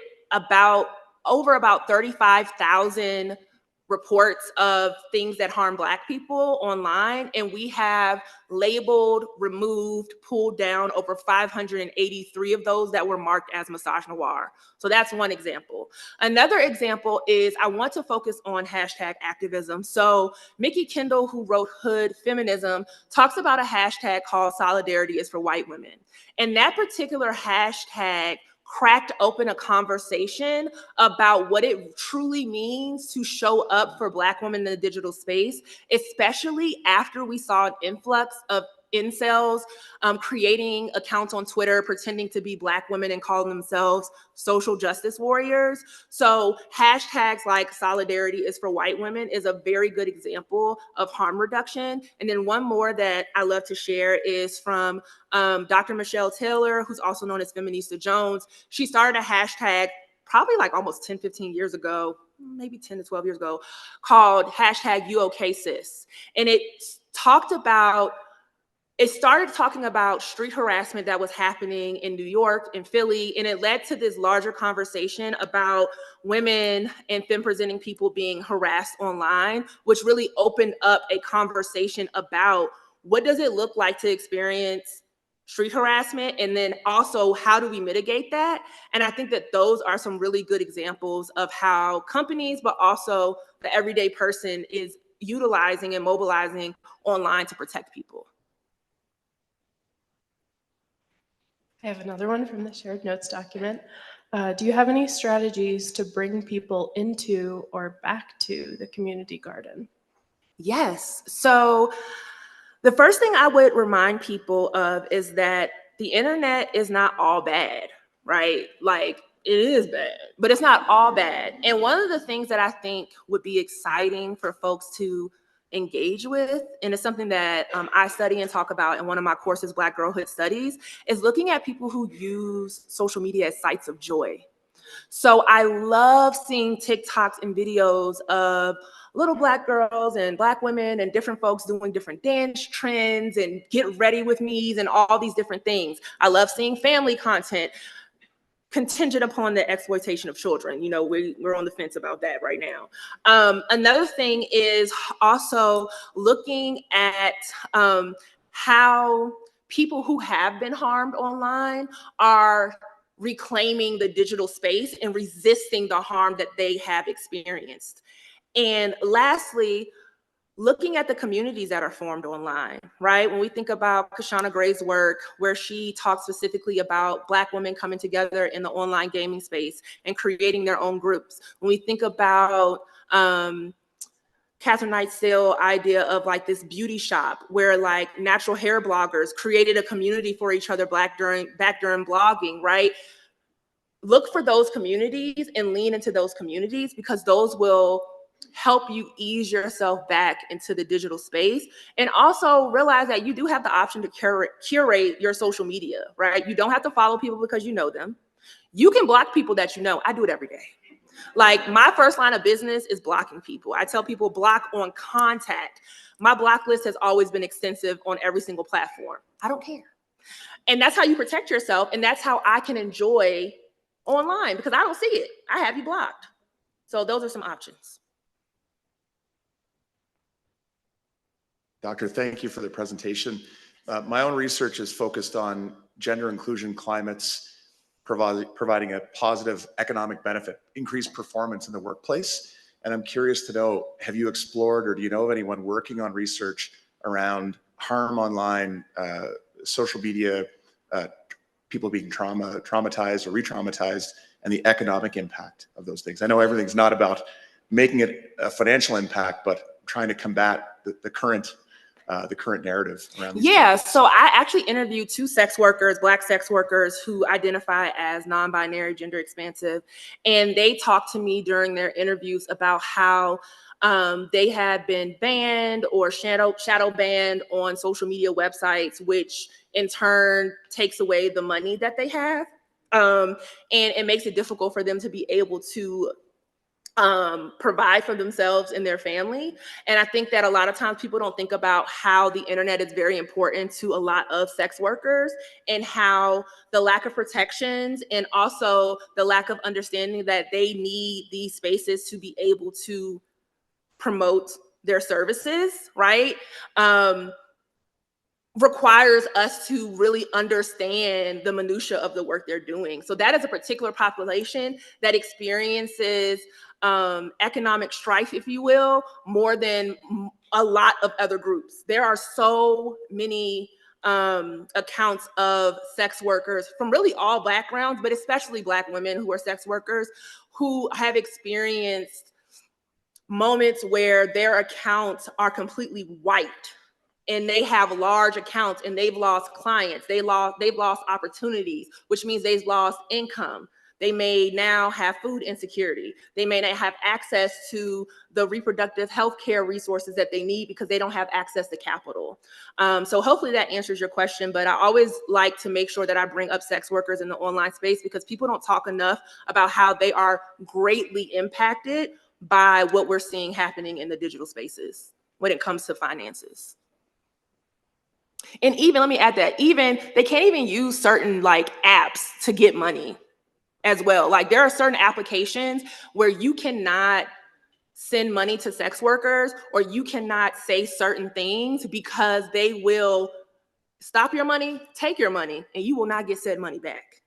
over about 35,000 reports of things that harm Black people online, and we have labeled, removed, pulled down over 583 of those that were marked as misogynoir. So that's one example. Another example is I want to focus on hashtag activism. So Mickey Kendall, who wrote Hood Feminism, talks about a hashtag called Solidarity is for White Women. And that particular hashtag cracked open a conversation about what it truly means to show up for Black women in the digital space, especially after we saw an influx of incels creating accounts on Twitter pretending to be Black women and calling themselves social justice warriors. So hashtags like solidarity is for white women is a very good example of harm reduction. And then one more that I love to share is from Dr. Michelle Taylor, who's also known as Feminista Jones. She started a hashtag probably like almost 10, 15 years ago, maybe 10 to 12 years ago, called hashtag #YouOkSis. And it started talking about street harassment that was happening in New York and Philly, and it led to this larger conversation about women and femme-presenting people being harassed online, which really opened up a conversation about what does it look like to experience street harassment, and then also how do we mitigate that? And I think that those are some really good examples of how companies, but also the everyday person is utilizing and mobilizing online to protect people. I have another one from the shared notes document. Do you have any strategies to bring people into or back to the community garden? Yes. So the first thing I would remind people of is that the internet is not all bad, right? Like, it is bad, but it's not all bad. And one of the things that I think would be exciting for folks to engage with, and it's something that I study and talk about in one of my courses, Black Girlhood Studies, is looking at people who use social media as sites of joy. So I love seeing TikToks and videos of little Black girls and Black women and different folks doing different dance trends and get ready with me's and all these different things. I love seeing family content contingent upon the exploitation of children. You know, we're on the fence about that right now. Another thing is also looking at how people who have been harmed online are reclaiming the digital space and resisting the harm that they have experienced. And lastly, looking at the communities that are formed online, right? When we think about Kashana Gray's work, where she talks specifically about Black women coming together in the online gaming space and creating their own groups. When we think about Catherine Knight's still idea of like this beauty shop where like natural hair bloggers created a community for each other back during blogging, right? Look for those communities and lean into those communities, because those will help you ease yourself back into the digital space. And also realize that you do have the option to curate your social media, right? You don't have to follow people because you know them. You can block people that you know. I do it every day. Like, my first line of business is blocking people. I tell people block on contact. My block list has always been extensive on every single platform. I don't care. And that's how you protect yourself. And that's how I can enjoy online, because I don't see it. I have you blocked. So those are some options. Doctor, thank you for the presentation. My own research is focused on gender inclusion climates, providing a positive economic benefit, increased performance in the workplace. And I'm curious to know, have you explored, or do you know of anyone working on research around harm online, social media, people being traumatized or re-traumatized, and the economic impact of those things? I know everything's not about making it a financial impact, but trying to combat the current narrative around these topics. So I actually interviewed 2 sex workers, Black sex workers, who identify as non-binary, gender expansive, and they talked to me during their interviews about how they had been banned or shadow banned on social media websites, which in turn takes away the money that they have, and it makes it difficult for them to be able to provide for themselves and their family. And I think that a lot of times people don't think about how the internet is very important to a lot of sex workers, and how the lack of protections and also the lack of understanding that they need these spaces to be able to promote their services, right? Requires us to really understand the minutia of the work they're doing. So that is a particular population that experiences economic strife, if you will, more than a lot of other groups. There are so many accounts of sex workers from really all backgrounds, but especially Black women who are sex workers, who have experienced moments where their accounts are completely wiped and they have large accounts and they've lost clients, they've lost opportunities, which means they've lost income. They may now have food insecurity. They may not have access to the reproductive health care resources that they need because they don't have access to capital. So hopefully that answers your question, but I always like to make sure that I bring up sex workers in the online space because people don't talk enough about how they are greatly impacted by what we're seeing happening in the digital spaces when it comes to finances. And even, let me add that, even they can't even use certain like apps to get money as well. Like there are certain applications where you cannot send money to sex workers or you cannot say certain things because they will stop your money, take your money, and you will not get said money back.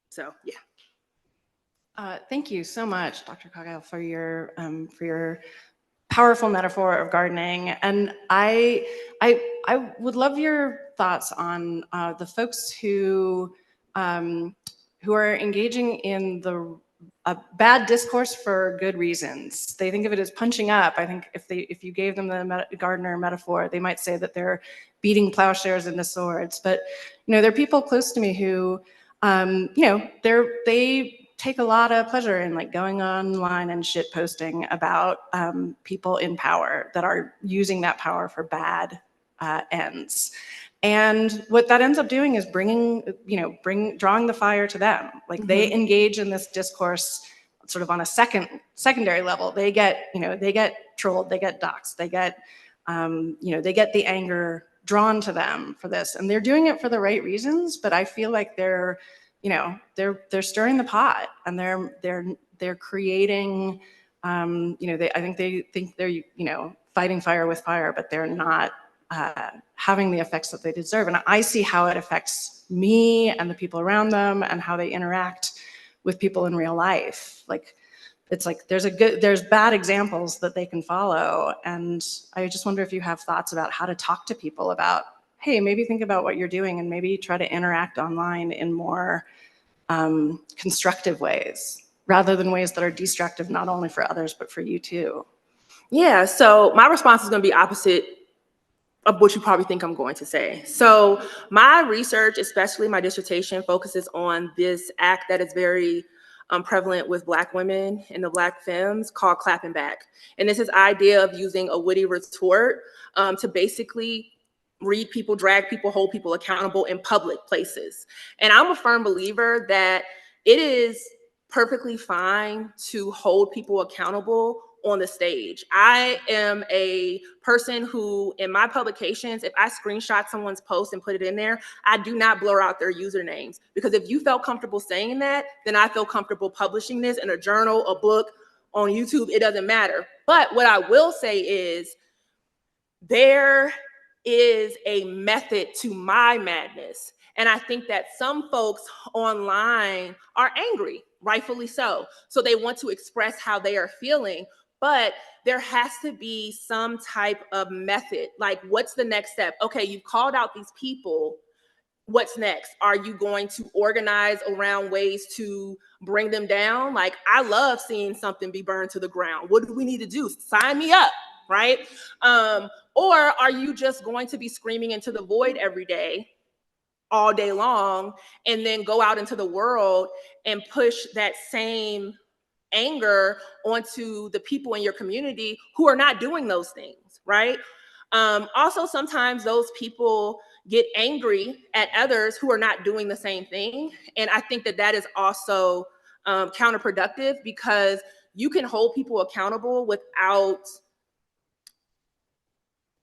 So, yeah. Thank you so much, Dr. Coghill, for your powerful metaphor of gardening. And I would love your thoughts on the folks who are engaging in the bad discourse for good reasons. They think of it as punching up. I think if you gave them the gardener metaphor, they might say that they're beating plowshares into swords. But there are people close to me who, they take a lot of pleasure in like going online and shit posting about people in power that are using that power for bad ends. And what that ends up doing is drawing the fire to them. Like they engage in this discourse sort of on a secondary level. They get trolled, they get doxxed, they get the anger drawn to them for this. And they're doing it for the right reasons, but I feel like they're stirring the pot and they're creating, I think they think they're, fighting fire with fire, but they're not having the effects that they deserve. And I see how it affects me and the people around them and how they interact with people in real life. Like, it's like there's bad examples that they can follow. And I just wonder if you have thoughts about how to talk to people about, hey, maybe think about what you're doing and maybe try to interact online in more constructive ways, rather than ways that are destructive, not only for others, but for you too. Yeah, so my response is going to be opposite of what you probably think I'm going to say. So my research, especially my dissertation, focuses on this act that is very prevalent with Black women and the Black femmes called clapping back. And this is idea of using a witty retort to basically read people, drag people, hold people accountable in public places. And I'm a firm believer that it is perfectly fine to hold people accountable on the stage. I am a person who, in my publications, if I screenshot someone's post and put it in there, I do not blur out their usernames. Because if you felt comfortable saying that, then I feel comfortable publishing this in a journal, a book, on YouTube, it doesn't matter. But what I will say is, there is a method to my madness. And I think that some folks online are angry, rightfully so. So they want to express how they are feeling, but there has to be some type of method. Like, what's the next step? Okay, you've called out these people. What's next? Are you going to organize around ways to bring them down? Like, I love seeing something be burned to the ground. What do we need to do? Sign me up, right? Or are you just going to be screaming into the void every day, all day long, and then go out into the world and push that same anger onto the people in your community who are not doing those things, right? Also, sometimes those people get angry at others who are not doing the same thing. And I think that that is also counterproductive, because you can hold people accountable without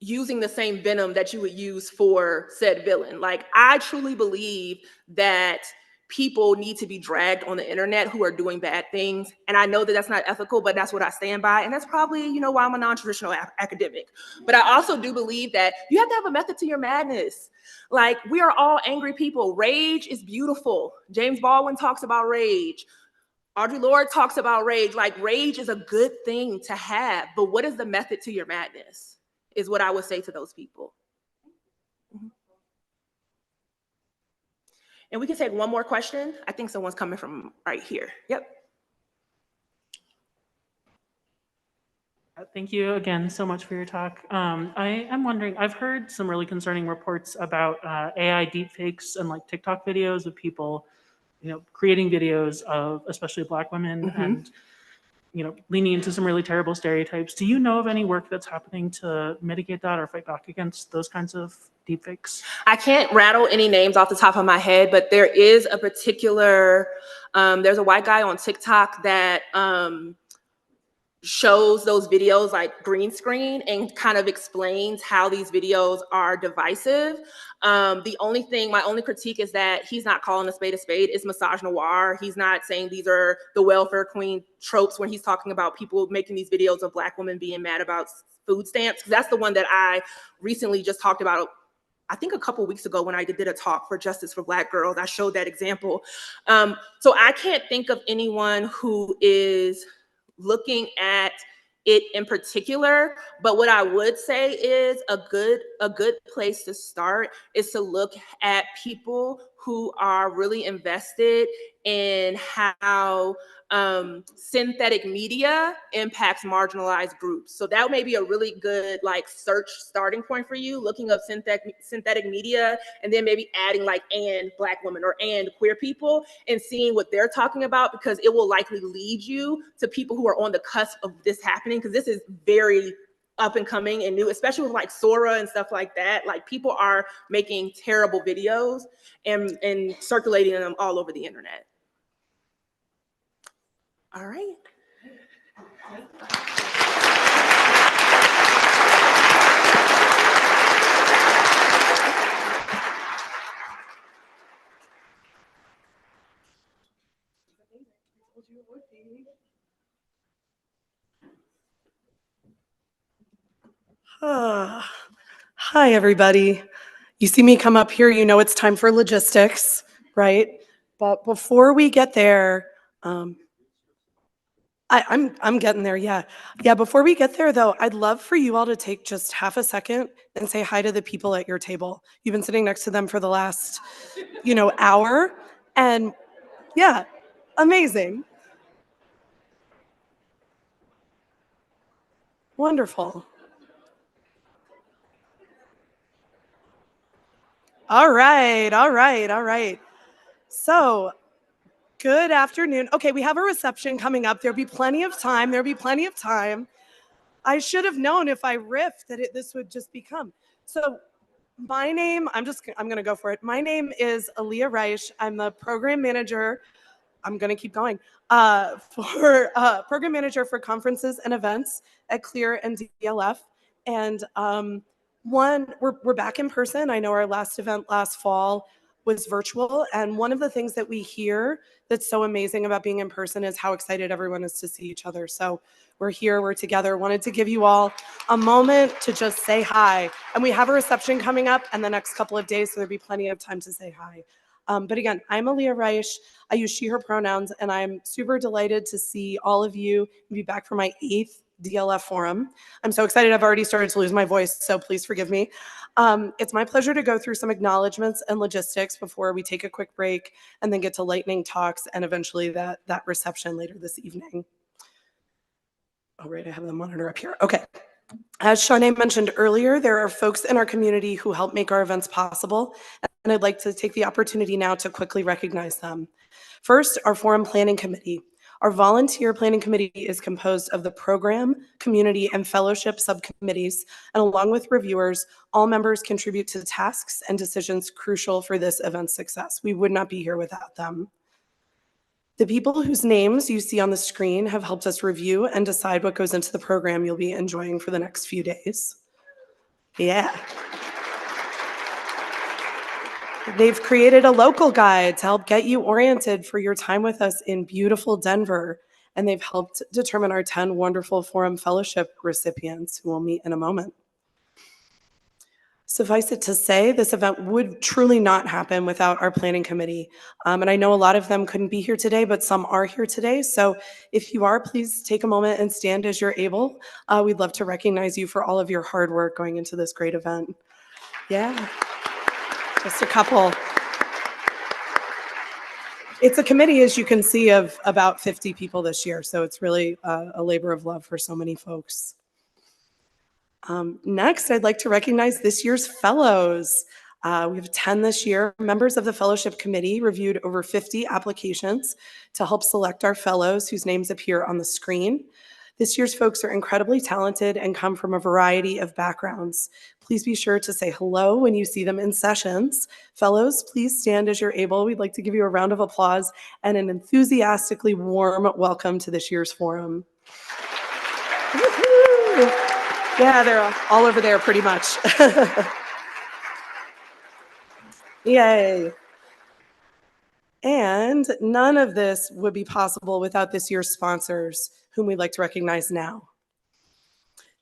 using the same venom that you would use for said villain. Like, I truly believe that people need to be dragged on the internet who are doing bad things. And I know that that's not ethical, but that's what I stand by. And that's probably, why I'm a non-traditional academic. But I also do believe that you have to have a method to your madness. Like, we are all angry people. Rage is beautiful. James Baldwin talks about rage. Audre Lorde talks about rage. Like, rage is a good thing to have, but what is the method to your madness is what I would say to those people. Mm-hmm. And we can take one more question. I think someone's coming from right here. Yep. Thank you again so much for your talk. I am wondering, I've heard some really concerning reports about AI deepfakes and like TikTok videos of people, creating videos of especially Black women and, leaning into some really terrible stereotypes. Do you know of any work that's happening to mitigate that or fight back against those kinds of deepfakes? I can't rattle any names off the top of my head, but there is a particular, there's a white guy on TikTok that shows those videos like green screen and kind of explains how these videos are divisive. The only thing, my only critique is that he's not calling a spade. It's misogynoir. He's not saying these are the welfare queen tropes when he's talking about people making these videos of Black women being mad about food stamps. That's the one that I recently just talked about. I think a couple weeks ago when I did a talk for Justice for Black Girls, I showed that example. So I can't think of anyone who is looking at it in particular, but what I would say is a good place to start is to look at people who are really invested in how synthetic media impacts marginalized groups. So that may be a really good like search starting point for you, looking up synthetic media and then maybe adding like and Black women or and queer people and seeing what they're talking about, because it will likely lead you to people who are on the cusp of this happening, because this is very up and coming and new, especially with like Sora and stuff like that. Like people are making terrible videos and circulating them all over the internet. All right. Hi, everybody. You see me come up here, you know it's time for logistics, right? But before we get there, I'm getting there, yeah. Yeah, before we get there though, I'd love for you all to take just half a second and say hi to the people at your table. You've been sitting next to them for the last, hour, and yeah, amazing. Wonderful. All right, all right, all right. So, good afternoon. Okay, we have a reception coming up. There'll be plenty of time. There'll be plenty of time. I should have known if I riffed that this would just become. So my name, I'm going to go for it. My name is Aaliyah Reich. I'm the program manager. I'm going to keep going. Program manager for conferences and events at CLEAR and DLF. And we're back in person. I know our last event last fall was virtual. And one of the things that we hear that's so amazing about being in person is how excited everyone is to see each other. So we're here, we're together. Wanted to give you all a moment to just say hi. And we have a reception coming up in the next couple of days, so there'll be plenty of time to say hi. But again, I'm Aaliyah Reich. I use she, her pronouns, and I'm super delighted to see all of you and be back for my 8th DLF forum. I'm so excited. I've already started to lose my voice, so please forgive me. It's my pleasure to go through some acknowledgements and logistics before we take a quick break and then get to lightning talks and eventually that reception later this evening. Oh, right, I have the monitor up here. Okay. As Shanae mentioned earlier, there are folks in our community who help make our events possible, and I'd like to take the opportunity now to quickly recognize them. First, our Forum Planning Committee. Our volunteer planning committee is composed of the program, community, and fellowship subcommittees, and along with reviewers, all members contribute to tasks and decisions crucial for this event's success. We would not be here without them. The people whose names you see on the screen have helped us review and decide what goes into the program you'll be enjoying for the next few days. Yeah. They've created a local guide to help get you oriented for your time with us in beautiful Denver, and they've helped determine our 10 wonderful Forum Fellowship recipients who we'll meet in a moment. Suffice it to say, this event would truly not happen without our planning committee. And I know a lot of them couldn't be here today, but some are here today. So if you are, please take a moment and stand as you're able. We'd love to recognize you for all of your hard work going into this great event. Yeah, just a couple. It's a committee, as you can see, of about 50 people this year, so it's really a labor of love for so many folks. Next, I'd like to recognize this year's fellows. We have 10 this year. Members of the fellowship committee reviewed over 50 applications to help select our fellows whose names appear on the screen. This year's folks are incredibly talented and come from a variety of backgrounds. Please be sure to say hello when you see them in sessions. Fellows, please stand as you're able. We'd like to give you a round of applause and an enthusiastically warm welcome to this year's forum. Woo-hoo! Yeah, they're all over there pretty much. Yay. And none of this would be possible without this year's sponsors, whom we'd like to recognize now.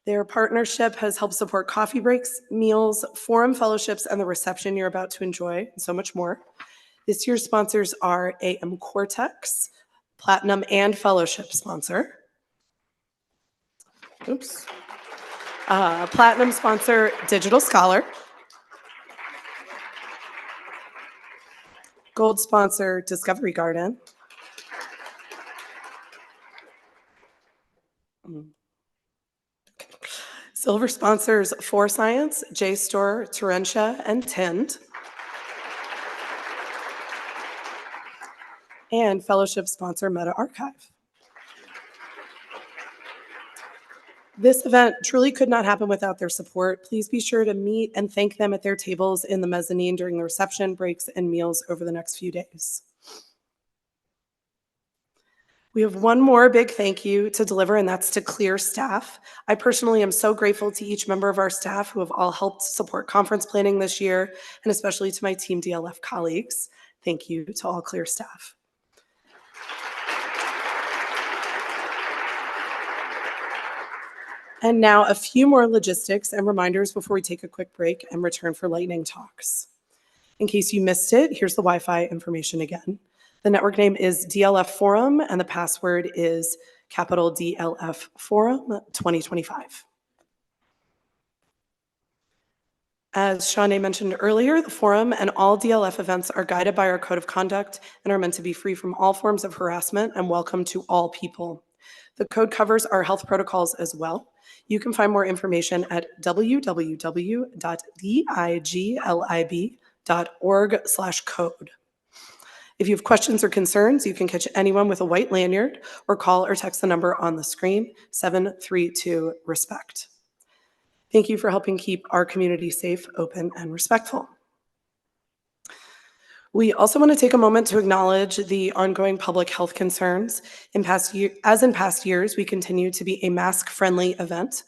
Their partnership has helped support coffee breaks, meals, forum fellowships, and the reception you're about to enjoy, and so much more. This year's sponsors are AM Cortex, Platinum and Fellowship sponsor. Oops. Platinum sponsor, Digital Scholar. Gold sponsor, Discovery Garden. Silver sponsors, For Science, JSTOR, Terentia, and Tind. And fellowship sponsor, Meta Archive. This event truly could not happen without their support. Please be sure to meet and thank them at their tables in the mezzanine during the reception, breaks, and meals over the next few days. We have one more big thank you to deliver, and that's to CLEAR staff. I personally am so grateful to each member of our staff who have all helped support conference planning this year, and especially to my Team DLF colleagues. Thank you to all CLEAR staff. And now a few more logistics and reminders before we take a quick break and return for lightning talks. In case you missed it, here's the Wi-Fi information again. The network name is DLF Forum, and the password is capital DLF Forum 2025. As Shanae mentioned earlier, the forum and all DLF events are guided by our code of conduct and are meant to be free from all forms of harassment and welcome to all people. The code covers our health protocols as well. You can find more information at www.diglib.org/code. If you have questions or concerns, you can catch anyone with a white lanyard or call or text the number on the screen, 732-RESPECT. Thank you for helping keep our community safe, open, and respectful. We also want to take a moment to acknowledge the ongoing public health concerns. As in past years, we continue to be a mask-friendly event.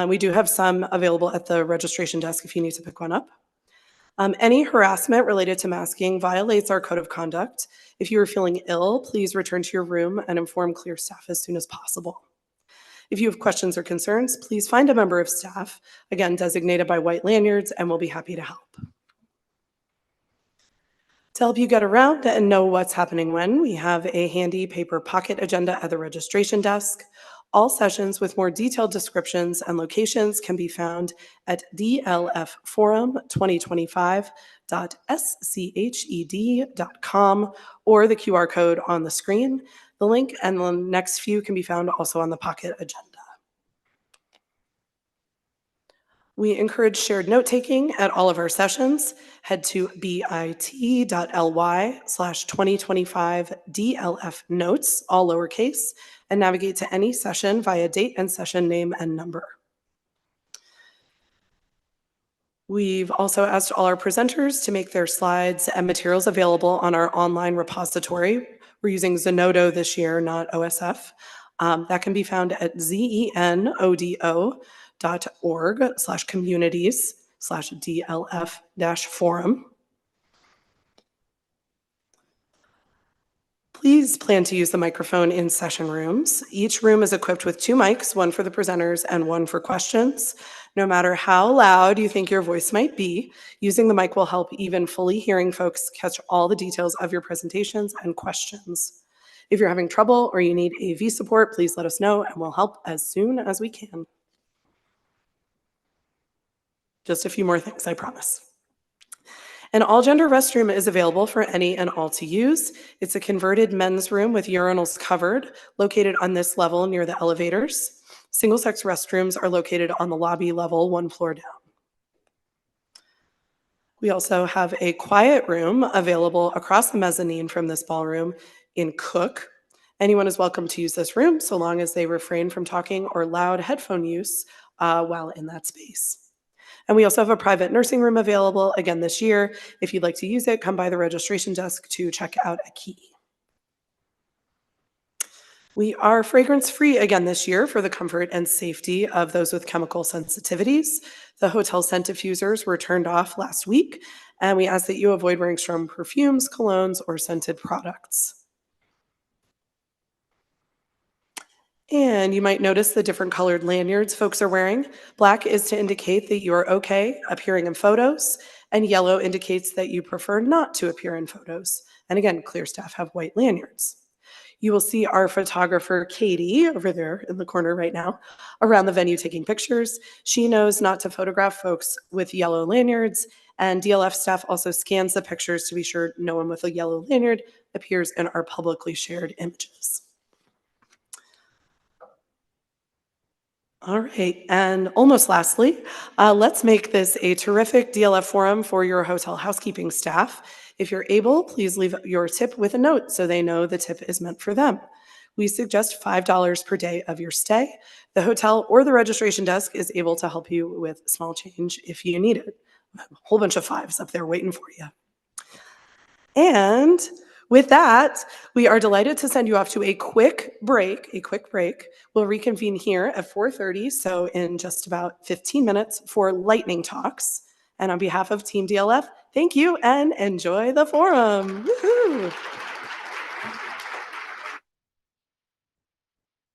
We do have some available at the registration desk if you need to pick one up. Any harassment related to masking violates our code of conduct. If you are feeling ill, please return to your room and inform CLEAR staff as soon as possible. If you have questions or concerns, please find a member of staff, again designated by white lanyards, and we'll be happy to help. To help you get around and know what's happening when, we have a handy paper pocket agenda at the registration desk. All sessions with more detailed descriptions and locations can be found at dlfforum2025.sched.com or the QR code on the screen. The link and the next few can be found also on the pocket agenda. We encourage shared note-taking at all of our sessions. Head to bit.ly/2025 DLF notes, all lowercase, and navigate to any session via date and session name and number. We've also asked all our presenters to make their slides and materials available on our online repository. We're using Zenodo this year, not OSF. That can be found at zenodo.org/communities/DLF-forum. Please plan to use the microphone in session rooms. Each room is equipped with 2 mics, one for the presenters and one for questions. No matter how loud you think your voice might be, using the mic will help even fully hearing folks catch all the details of your presentations and questions. If you're having trouble or you need AV support, please let us know and we'll help as soon as we can. Just a few more things, I promise. An all-gender restroom is available for any and all to use. It's a converted men's room with urinals covered, located on this level near the elevators. Single-sex restrooms are located on the lobby level, 1 floor down. We also have a quiet room available across the mezzanine from this ballroom in Cook. Anyone is welcome to use this room so long as they refrain from talking or loud headphone use while in that space. And we also have a private nursing room available again this year. If you'd like to use it, come by the registration desk to check out a key. We are fragrance-free again this year for the comfort and safety of those with chemical sensitivities. The hotel scent diffusers were turned off last week, and we ask that you avoid wearing strong perfumes, colognes, or scented products. And you might notice the different colored lanyards folks are wearing. Black is to indicate that you are okay appearing in photos, and yellow indicates that you prefer not to appear in photos. And again, Clear staff have white lanyards. You will see our photographer, Katie, over there in the corner right now, around the venue taking pictures. She knows not to photograph folks with yellow lanyards, and DLF staff also scans the pictures to be sure no one with a yellow lanyard appears in our publicly shared images. All right, and almost lastly, let's make this a terrific DLF forum for your hotel housekeeping staff. If you're able, please leave your tip with a note so they know the tip is meant for them. We suggest $5 per day of your stay. The hotel or the registration desk is able to help you with small change if you need it. A whole bunch of fives up there waiting for you. And with that, we are delighted to send you off to a quick break. We'll reconvene here at 4:30, so in just about 15 minutes for lightning talks. And on behalf of Team DLF, thank you and enjoy the forum. Woohoo!